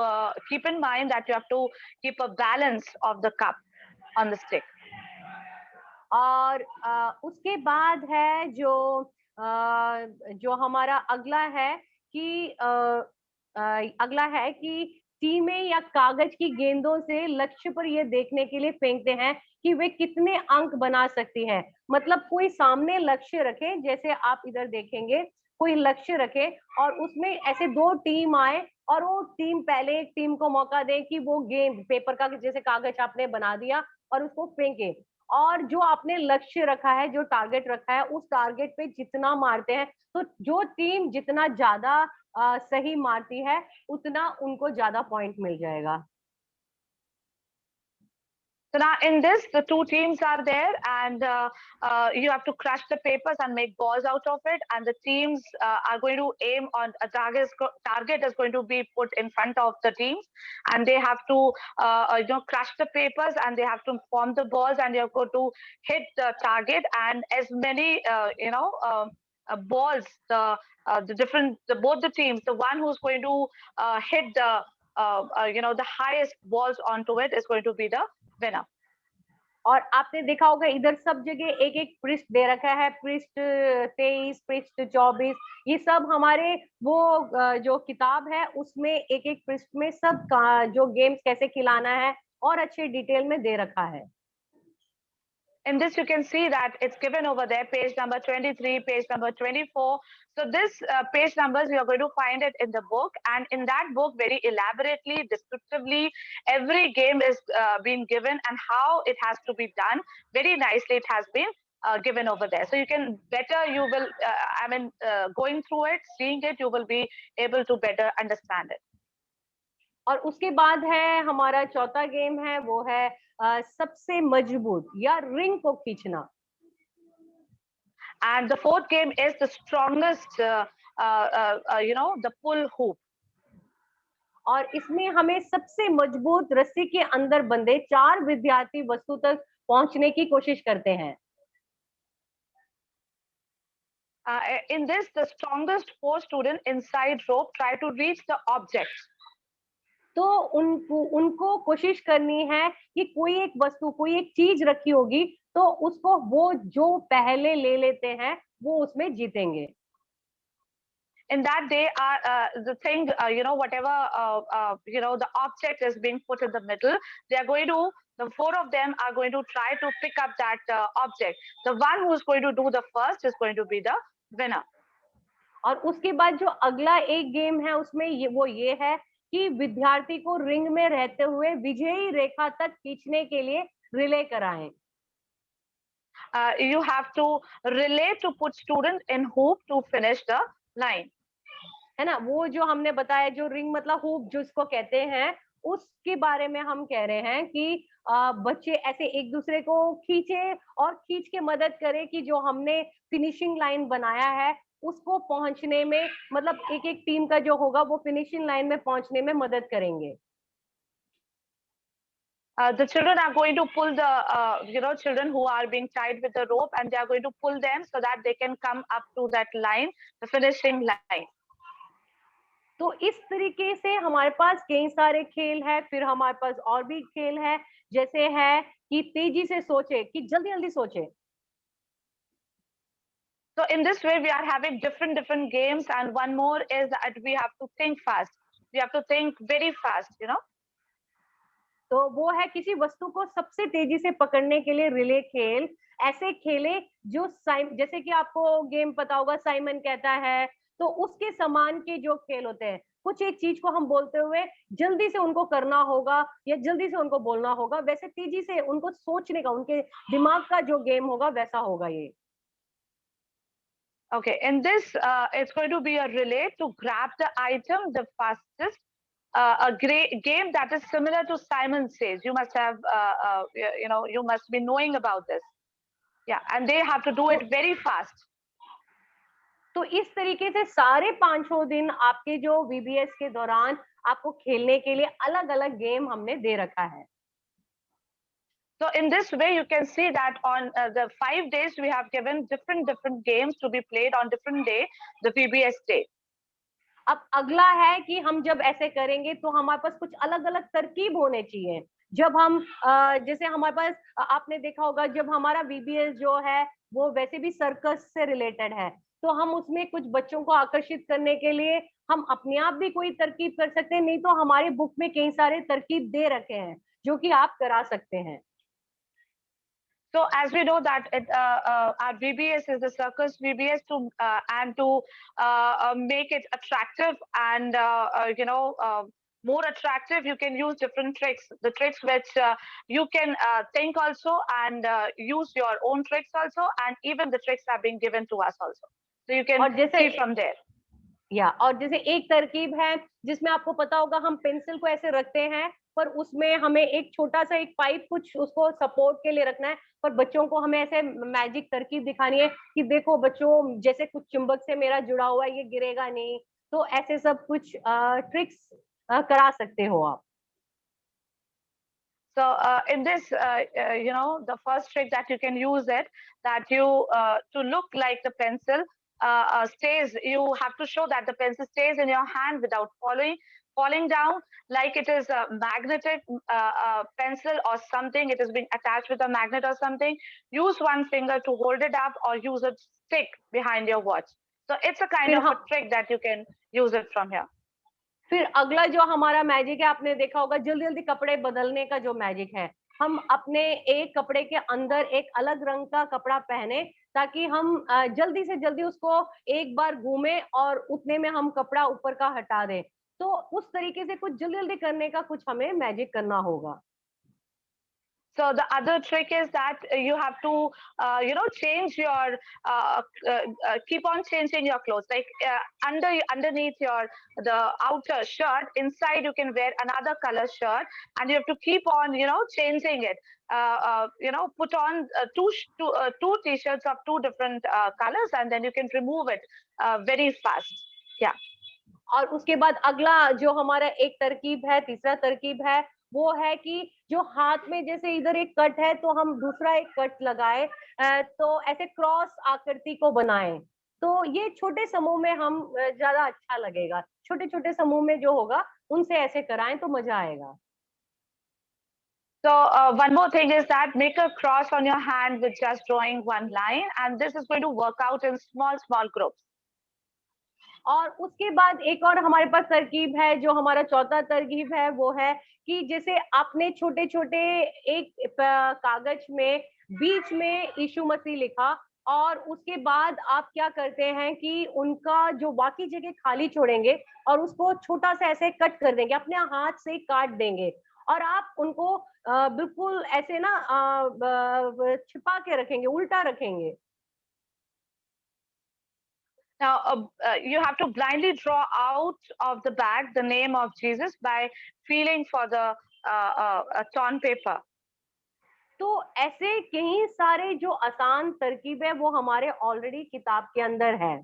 Speaker 2: keep in mind that you have to keep a balance of the cup on the stick.
Speaker 1: और उसके बाद है जो हमारा अगला है कि टीमें या कागज की गेंदों से लक्ष्य पर ये देखने के लिए फेंकते हैं कि वे कितने अंक बना सकती हैं। मतलब कोई सामने लक्ष्य रखे, जैसे आप इधर देखेंगे, कोई लक्ष्य रखे और उसमें ऐसे 2 टीम आए और वो टीम पहले एक टीम को मौका दे कि वो गेंद पेपर का जैसे कागज आपने बना दिया और उसको फेंके, और जो आपने लक्ष्य रखा है, जो टारगेट रखा है, उस टारगेट पे जितना मारते हैं, तो जो टीम जितना ज्यादा सही मारती है उतना उनको ज्यादा पॉइंट मिल जाएगा।
Speaker 2: So now in this, the two teams are there, and you have to crush the papers and make balls out of it. And the teams are going to aim on a target. Target is going to be put in front of the teams, and they have to crush the papers, and they have to form the balls, and you have to hit the target. And as many balls, both the teams, the one who's going to hit the highest balls onto it is going to be the winner.
Speaker 1: और आपने देखा होगा इधर सब जगह एक एक पृष्ठ दे रखा है, पृष्ठ 23, पृष्ठ 24, ये सब हमारे वो जो किताब है उसमें एक एक पृष्ठ में सब जो गेम्स कैसे खिलाना है और अच्छे डिटेल में दे रखा है.
Speaker 2: In this, you can see that it's given over there, page number 23, page number 24. So this page numbers, you are going to find it in the book. And in that book, very elaborately, descriptively, every game is being given and how it has to be done. Very nicely, it has been given over there. So you can you will, going through it, seeing it, you will be able to better understand it.
Speaker 1: और उसके बाद है हमारा चौथा game है, वो है सबसे मजबूत या रिंग को खींचना.
Speaker 2: And the fourth game is the strongest, the pull hoop.
Speaker 1: और इसमें हमें सबसे मजबूत रस्सी के अंदर बंधे 4 विद्यार्थी वस्तु तक पहुंचने की कोशिश करते हैं.
Speaker 2: In this, the strongest 4 students inside rope try to reach the object.
Speaker 1: तो उनको कोशिश करनी है कि कोई एक वस्तु, कोई एक चीज रखी होगी, तो उसको वो जो पहले ले लेते हैं वो उसमें जीतेंगे.
Speaker 2: In that they are the thing, whatever the object is being put in the middle, the 4 of them are going to try to pick up that object. The one who is going to do the first is going to be the winner.
Speaker 1: और उसके बाद जो अगला एक game है उसमें ये है कि विद्यार्थी को रिंग में रहते हुए विजयी रेखा तक खींचने के लिए रिले कराएं.
Speaker 2: You have to relay to put students in hoop to finish the line.
Speaker 1: है ना, वो जो हमने बताया, जो रिंग मतलब हुप जिसको कहते हैं, उसके बारे में हम कह रहे हैं कि बच्चे ऐसे एक दूसरे को खींचे और खींच के मदद करें कि जो हमने फिनिशिंग लाइन बनाया है उसको पहुंचने में, मतलब एक एक टीम का जो होगा वो फिनिशिंग लाइन में पहुंचने में मदद करेंगे.
Speaker 2: The children are going to pull the children who are being tied with the rope, and they are going to pull them so that they can come up to that line, the finishing line.
Speaker 1: तो इस तरीके से हमारे पास कई सारे खेल है. फिर हमारे पास और भी खेल है, जैसे है कि तेजी से सोचे, कि जल्दी जल्दी सोचे.
Speaker 2: So in this way, we are having different games, and one more is that we have to think fast. We have to think very fast,
Speaker 1: तो वो है किसी वस्तु को सबसे तेजी से पकड़ने के लिए रिले खेल. ऐसे खेले जो जैसे कि आपको गेम पता होगा, साइमन कहता है, तो उसके समान के जो खेल होते हैं, कुछ एक चीज को हम बोलते हुए जल्दी से उनको करना होगा या जल्दी से उनको बोलना होगा, वैसे तेजी से उनको सोचने का, उनके दिमाग का जो गेम होगा वैसा होगा ये.
Speaker 2: Okay, in this, it's going to be a relay to grab the item the fastest. A great game that is similar to Simon Says. You must have, you must be knowing about this. Yeah, and they have to do it very fast.
Speaker 1: तो इस तरीके से सारे 5 दिन आपके जो VBS के दौरान आपको खेलने के लिए अलग अलग गेम हमने दे रखा है.
Speaker 2: So in this way, you can see that on the 5 days, we have given different games to be played on different day, the VBS day.
Speaker 1: अब अगला है कि हम जब ऐसे करेंगे तो हमारे पास कुछ अलग अलग तरकीब होने चाहिए. जब हम जैसे हमारे पास, आपने देखा होगा, जब हमारा VBS जो है वो वैसे भी सर्कस से रिलेटेड है, तो हम उसमें कुछ बच्चों को आकर्षित करने के लिए हम अपने आप भी कोई तरकीब कर सकते हैं, नहीं तो हमारी बुक में कई सारे तरकीब दे रखे हैं जो कि आप करा सकते हैं.
Speaker 2: So as we know that our VBS is the circus VBS and to make it attractive and more attractive, you can use different tricks. The tricks which you can think also and use your own tricks also, and even the tricks are being given to us also. So you can see from there.
Speaker 1: या और जैसे एक तरकीब है जिसमें आपको पता होगा हम पेंसिल को ऐसे रखते हैं पर उसमें हमें एक छोटा सा एक पाइप कुछ उसको सपोर्ट के लिए रखना है, पर बच्चों को हमें ऐसे मैजिक तरकीब दिखानी है कि देखो बच्चों जैसे कुछ चुंबक से मेरा जुड़ा हुआ है, ये गिरेगा नहीं। तो ऐसे सब कुछ ट्रिक्स करा सकते हो आप।
Speaker 2: So in this, you know, the first trick that you can use it, that you to look like the pencil stays. You have to show that the pencil stays in your hand without falling down, like it is a magnetic pencil or something. It is being attached with a magnet or something. Use one finger to hold it up, or use a stick behind your watch. So it's a kind of a trick that you can use it from here.
Speaker 1: फिर अगला जो हमारा magic है, आपने देखा होगा जल्दी जल्दी कपड़े बदलने का जो मैजिक है, हम अपने एक कपड़े के अंदर एक अलग रंग का कपड़ा पहने ताकि हम जल्दी से जल्दी उसको एक बार घूमे और उतने में हम कपड़ा ऊपर का हटा दें। तो उस तरीके से कुछ जल्दी जल्दी करने का कुछ हमें मैजिक करना होगा।
Speaker 2: So the other trick is that you have to, you know, change your, keep on changing your clothes. Like underneath the outer shirt, inside you can wear another color shirt, and you have to keep on, you know, changing it. You know, put on two t-shirts of two different colors, and then you can remove it very fast. Yeah.
Speaker 1: और उसके बाद अगला जो हमारा एक तरकीब है, तीसरा तरकीब है, वो है कि जो हाथ में जैसे इधर एक कट है तो हम दूसरा एक कट लगाए, तो ऐसे क्रॉस आकृति को बनाएं। तो ये छोटे समूह में हम ज्यादा अच्छा लगेगा। छोटे छोटे समूह में जो होगा उनसे ऐसे कराएं तो मजा आएगा।
Speaker 2: So one more thing is that make a cross on your hand with just drawing one line, and this is going to work out in small groups.
Speaker 1: और उसके बाद एक और हमारे पास तरकीब है, जो हमारा चौथा तरकीब है वो है कि जैसे आपने छोटे छोटे एक कागज में बीच में यीशु मसीह लिखा और उसके बाद आप क्या करते हैं कि उनका जो बाकी जगह खाली छोड़ेंगे और उसको छोटा सा ऐसे कट कर देंगे, अपने हाथ से काट देंगे और आप उनको बिल्कुल ऐसे ना छिपा के रखेंगे, उल्टा रखेंगे।
Speaker 2: Now, you have to blindly draw out of the bag the name of Jesus by feeling for the torn paper.
Speaker 1: तो ऐसे कई सारे जो आसान तरकीब है वो हमारे ऑलरेडी किताब के अंदर है,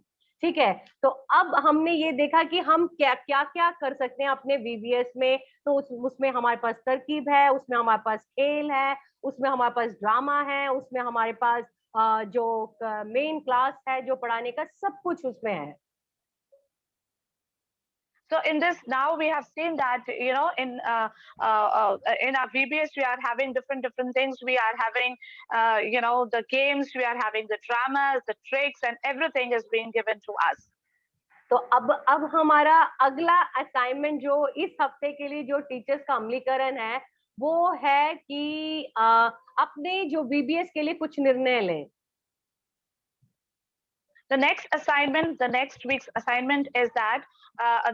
Speaker 1: ठीक है। तो अब हमने ये देखा कि हम क्या क्या क्या कर सकते हैं अपने वीबीएस में। तो उसमें हमारे पास तरकीब है, उसमें हमारे पास खेल है, उसमें हमारे पास ड्रामा है, उसमें हमारे पास जो मेन क्लास है जो पढ़ाने का, सब कुछ उसमें है।
Speaker 2: So in this, now we have seen that, you know, in our VBS we are having different things. We are having, you know, the games. We are having the dramas, the tricks, and everything is being given to us.
Speaker 1: तो अब हमारा अगला assignment जो इस हफ्ते के लिए जो टीचर्स का अमलीकरण है वो है कि अपने जो वीबीएस के लिए कुछ निर्णय लें।
Speaker 2: The next assignment, the next week's assignment is that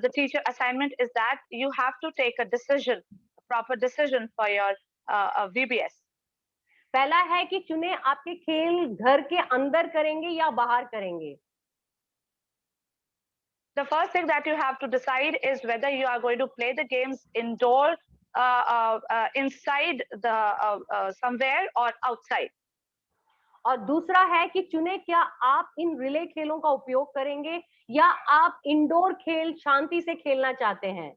Speaker 2: the teacher assignment is that you have to take a decision, a proper decision for your VBS.
Speaker 1: पहला है कि चुने आपके खेल घर के अंदर करेंगे या बाहर करेंगे।
Speaker 2: The first thing that you have to decide is whether you are going to play the games indoor, inside the somewhere or outside.
Speaker 1: और दूसरा है कि चुने क्या आप इन रिले खेलों का उपयोग करेंगे या आप इंडोर खेल शांति से खेलना चाहते हैं।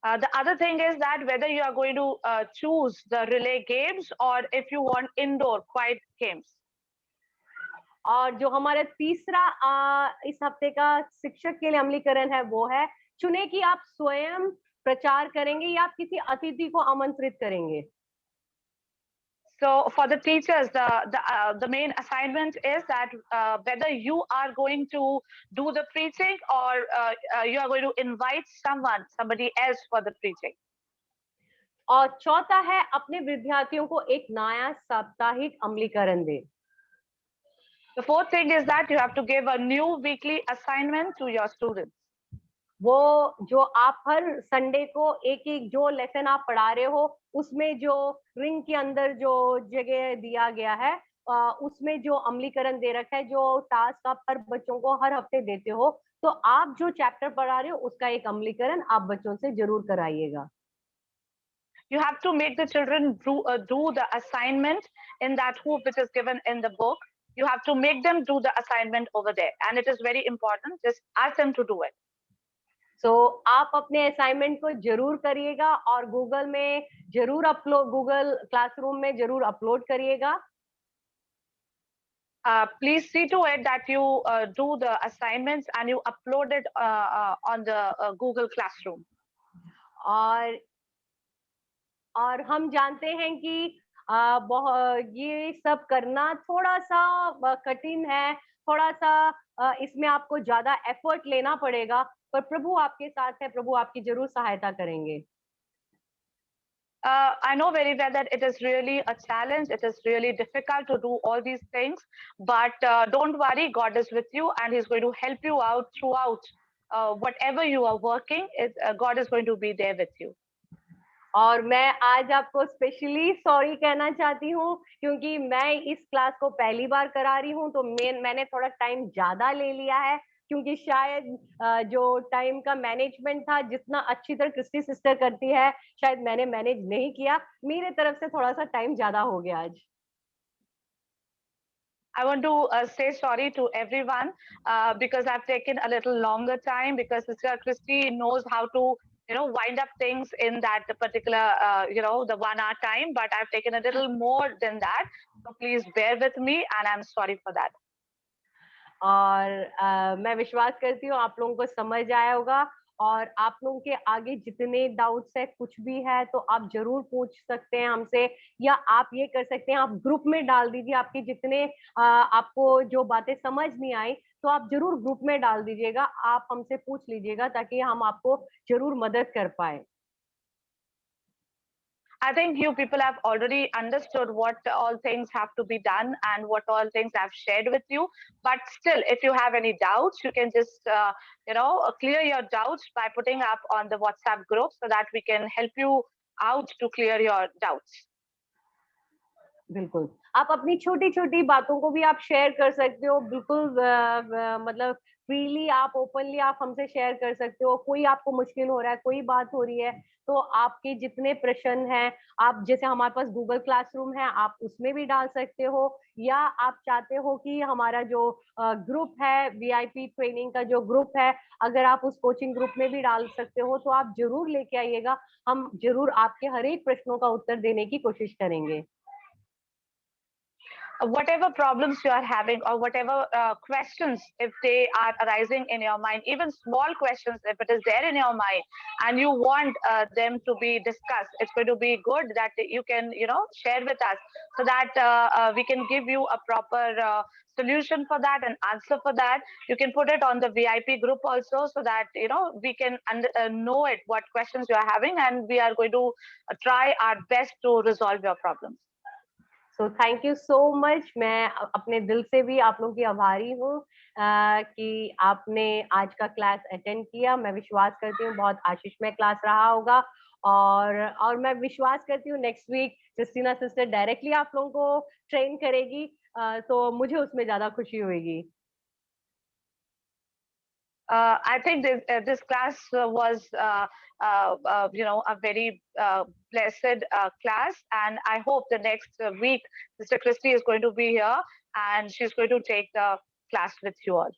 Speaker 2: The other thing is that whether you are going to choose the relay games or if you want indoor quiet games.
Speaker 1: और जो हमारा तीसरा इस हफ्ते का शिक्षक के लिए अमलीकरण है वो है चुने कि आप स्वयं प्रचार करेंगे या आप किसी अतिथि को आमंत्रित करेंगे।
Speaker 2: So for the teachers, the main assignment is that whether you are going to do the preaching or you are going to invite somebody else for the preaching.
Speaker 1: और चौथा है अपने विद्यार्थियों को एक नया साप्ताहिक अमलीकरण दे।
Speaker 2: The fourth thing is that you have to give a new weekly assignment to your students.
Speaker 1: वो जो आप हर संडे को एक जो लेसन आप पढ़ा रहे हो उसमें जो रिंग के अंदर जो जगह दिया गया है उसमें जो अमलीकरण दे रखा है, जो टास्क आप हर बच्चों को हर हफ्ते देते हो, तो आप जो चैप्टर पढ़ा रहे हो उसका एक अमलीकरण आप बच्चों से जरूर कराइएगा।
Speaker 2: You have to make the children do the assignment in that hoop which is given in the book. You have to make them do the assignment over there, and it is very important. Just ask them to do it.
Speaker 1: So आप अपने assignment को जरूर करिएगा और Google में जरूर upload, Google classroom में जरूर अपलोड करिएगा।
Speaker 2: Please see to it that you do the assignments and you upload it on the Google Classroom.
Speaker 1: और हम जानते हैं कि ये सब करना थोड़ा सा कठिन है, थोड़ा सा इसमें आपको ज्यादा एफर्ट लेना पड़ेगा, पर प्रभु आपके साथ है, प्रभु आपकी जरूर सहायता करेंगे।
Speaker 2: I know very well that it is really a challenge. It is really difficult to do all these things, but don't worry, God is with you and He's going to help you out throughout whatever you are working. God is going to be there with you.
Speaker 1: और मैं आज आपको specially sorry कहना चाहती हूँ क्योंकि मैं इस क्लास को पहली बार करा रही हूँ, तो मैंने थोड़ा टाइम ज्यादा ले लिया है क्योंकि शायद जो टाइम का मैनेजमेंट था जितना अच्छी तरह क्रिस्टी सिस्टर करती है शायद मैंने मैनेज नहीं किया, मेरे तरफ से थोड़ा सा टाइम ज्यादा हो गया आज।
Speaker 2: I want to say sorry to everyone because I've taken a little longer time because Sister Christy knows how to wind up things in that particular the 1 hour time, but I've taken a little more than that, so please bear with me and I'm sorry for that.
Speaker 1: और मैं विश्वास करती हूँ आप लोगों को समझ आया होगा और आप लोगों के आगे जितने डाउट्स है कुछ भी है तो आप जरूर पूछ सकते हैं हमसे, या आप ये कर सकते हैं आप ग्रुप में डाल दीजिए, आपकी जितने आपको जो बातें समझ नहीं आई तो आप जरूर ग्रुप में डाल दीजिएगा, आप हमसे पूछ लीजिएगा ताकि हम आपको जरूर मदद कर पाए।
Speaker 2: I think you people have already understood what all things have to be done and what all things I've shared with you. But still, if you have any doubts, you can just, clear your doubts by putting up on the WhatsApp group so that we can help you out to clear your doubts.
Speaker 1: बिल्कुल, आप अपनी छोटी-छोटी बातों को भी आप share कर सकते हो, बिल्कुल मतलब फ्रीली आप ओपनली आप हमसे शेयर कर सकते हो। कोई आपको मुश्किल हो रहा है, कोई बात हो रही है, तो आपके जितने प्रश्न हैं, आप जैसे हमारे पास गूगल क्लासरूम है, आप उसमें भी डाल सकते हो, या आप चाहते हो कि हमारा जो ग्रुप है, वीआईपी ट्रेनिंग का जो ग्रुप है, अगर आप उस कोचिंग ग्रुप में भी डाल सकते हो, तो आप ज़रूर लेके आइएगा। हम ज़रूर आपके हर एक प्रश्नों का उत्तर देने की कोशिश करेंगे।
Speaker 2: Whatever problems you are having or whatever questions, if they are arising in your mind, even small questions, if it is there in your mind and you want them to be discussed, it's going to be good that you can share with us so that we can give you a proper solution for that and answer for that. You can put it on the VIP group also so that we can know it what questions you are having, and we are going to try our best to resolve your problems.
Speaker 1: So thank you so much. मैं अपने दिल से भी आप लोगों की आभारी हूँ कि आपने आज का क्लास अटेंड किया। मैं विश्वास करती हूँ बहुत आशीषमय क्लास रहा होगा और मैं विश्वास करती हूँ next week Christina sister directly आप लोगों को ट्रेन करेगी, तो मुझे उसमें ज्यादा खुशी होगी।
Speaker 2: I think this class was, a very blessed class, and I hope the next week Sister Christy is going to be here and she's going to take the class with you all.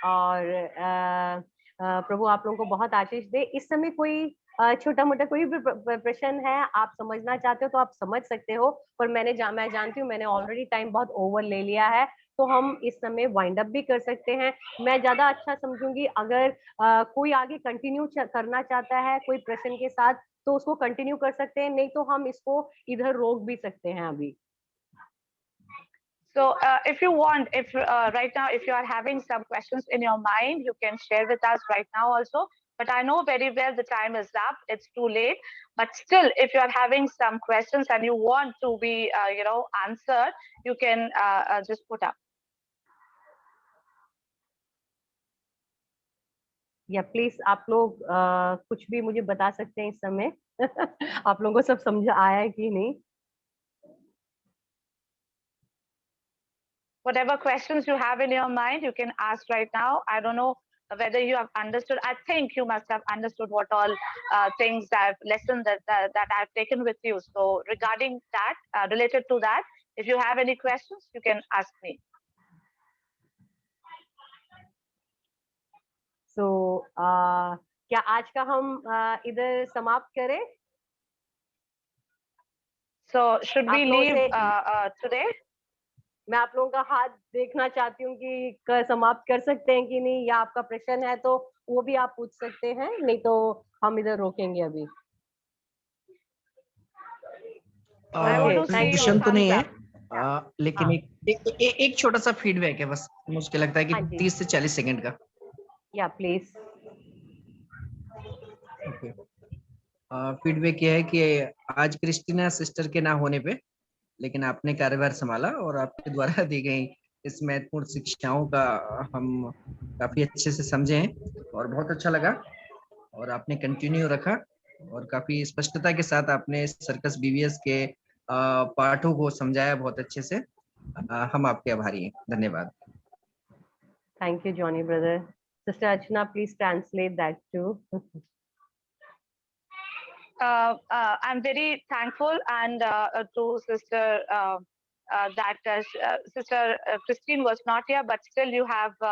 Speaker 1: और प्रभु आप लोगों को बहुत आशीष दे। इस समय कोई छोटा मोटा कोई भी प्रश्न है आप समझना चाहते हो तो आप समझ सकते हो, पर मैं जानती हूँ मैंने ऑलरेडी टाइम बहुत ओवर ले लिया है, तो हम इस समय वाइंड अप भी कर सकते हैं। मैं ज्यादा अच्छा समझूंगी अगर कोई आगे कंटिन्यू करना चाहता है कोई प्रश्न के साथ तो उसको कंटिन्यू कर सकते हैं, नहीं तो हम इसको इधर रोक भी सकते हैं अभी।
Speaker 2: So if you want, if right now, if you are having some questions in your mind, you can share with us right now also. But I know very well the time is up, it's too late. But still, if you are having some questions and you want to be, answered, you can just put up.
Speaker 1: या please आप लोग कुछ भी मुझे बता सकते हैं इस समय। आप लोगों को सब समझ आया है कि नहीं?
Speaker 2: whatever questions you have in your mind, you can ask right now. I don't know whether you have understood. I think you must have understood what all things lessons that I've taken with you. So regarding that, related to that, if you have any questions, you can ask me.
Speaker 1: So क्या आज का हम इधर समाप्त करें?
Speaker 2: So should we leave today?
Speaker 1: मैं आप लोगों का हाथ देखना चाहती हूँ कि समाप्त कर सकते हैं कि नहीं, या आपका प्रश्न है तो वो भी आप पूछ सकते हैं, नहीं तो हम इधर रोकेंगे अभी।
Speaker 7: क्वेश्चन तो नहीं है, लेकिन एक छोटा सा फीडबैक है बस, मुझे लगता है कि 30 से 40 सेकंड का।
Speaker 1: या प्लीज।
Speaker 7: फीडबैक ये है कि आज क्रिस्टीना सिस्टर के ना होने पे, लेकिन आपने कार्यभार संभाला और आपके द्वारा दी गई इस महत्वपूर्ण शिक्षाओं का हम काफी अच्छे से समझे हैं और बहुत अच्छा लगा, और आपने कंटिन्यू रखा और काफी स्पष्टता के साथ आपने सर्कस बीवीएस के पाठों को समझाया बहुत अच्छे से। हम आपके आभारी हैं। धन्यवाद।
Speaker 1: Thank you Johnny brother. Sister Archana, please translate that to.
Speaker 2: I'm very thankful and to Sister Sister Christine was not here, but still you have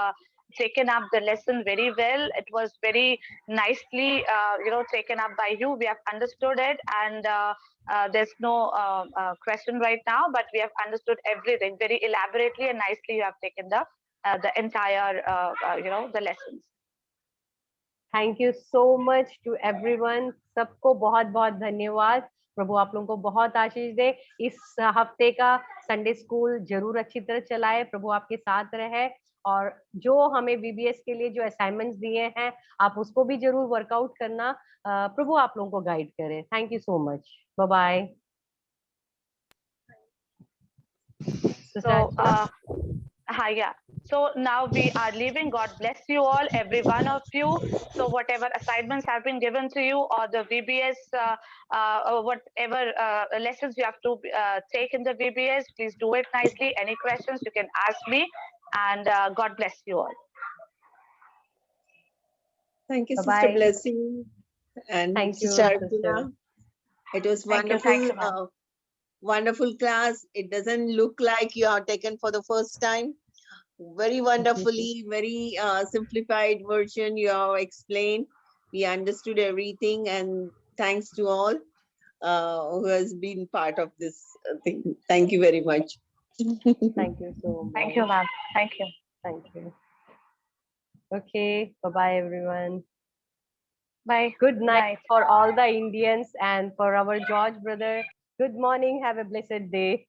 Speaker 2: taken up the lesson very well. It was very nicely, taken up by you. We have understood it, and there's no question right now, but we have understood everything very elaborately and nicely. You have taken the entire, the lessons.
Speaker 1: Thank you so much to everyone. सबको बहुत बहुत धन्यवाद। प्रभु आप लोगों को बहुत आशीष दे। इस हफ्ते का संडे स्कूल जरूर अच्छी तरह चलाए। प्रभु आपके साथ रहे, और जो हमें बीबीएस के लिए जो असाइनमेंट्स दिए हैं आप उसको भी जरूर वर्कआउट करना। प्रभु आप लोगों को गाइड करे। Thank you so much. Bye bye.
Speaker 2: Hi, yeah. So now we are leaving. God bless you all, every one of you. So whatever assignments have been given to you, or the VBS, or whatever lessons you have to take in the VBS, please do it nicely. Any questions, you can ask me. And God bless you all.
Speaker 5: Thank you, Sister Blessing. And
Speaker 1: thank
Speaker 5: Sister
Speaker 1: you,
Speaker 5: Arjuna. It was wonderful.
Speaker 2: Thank you,
Speaker 5: wonderful class. It doesn't look like you are taken for the first time. Very wonderfully, very simplified version you have explained. We understood everything, and thanks to all who has been part of this thing. Thank you very much.
Speaker 1: Thank you so much.
Speaker 2: Thank you, ma'am. Thank you.
Speaker 1: Thank you. Okay, bye-bye everyone.
Speaker 2: Bye.
Speaker 1: Good night for all the Indians, and for our George brother. Good morning. Have a blessed day.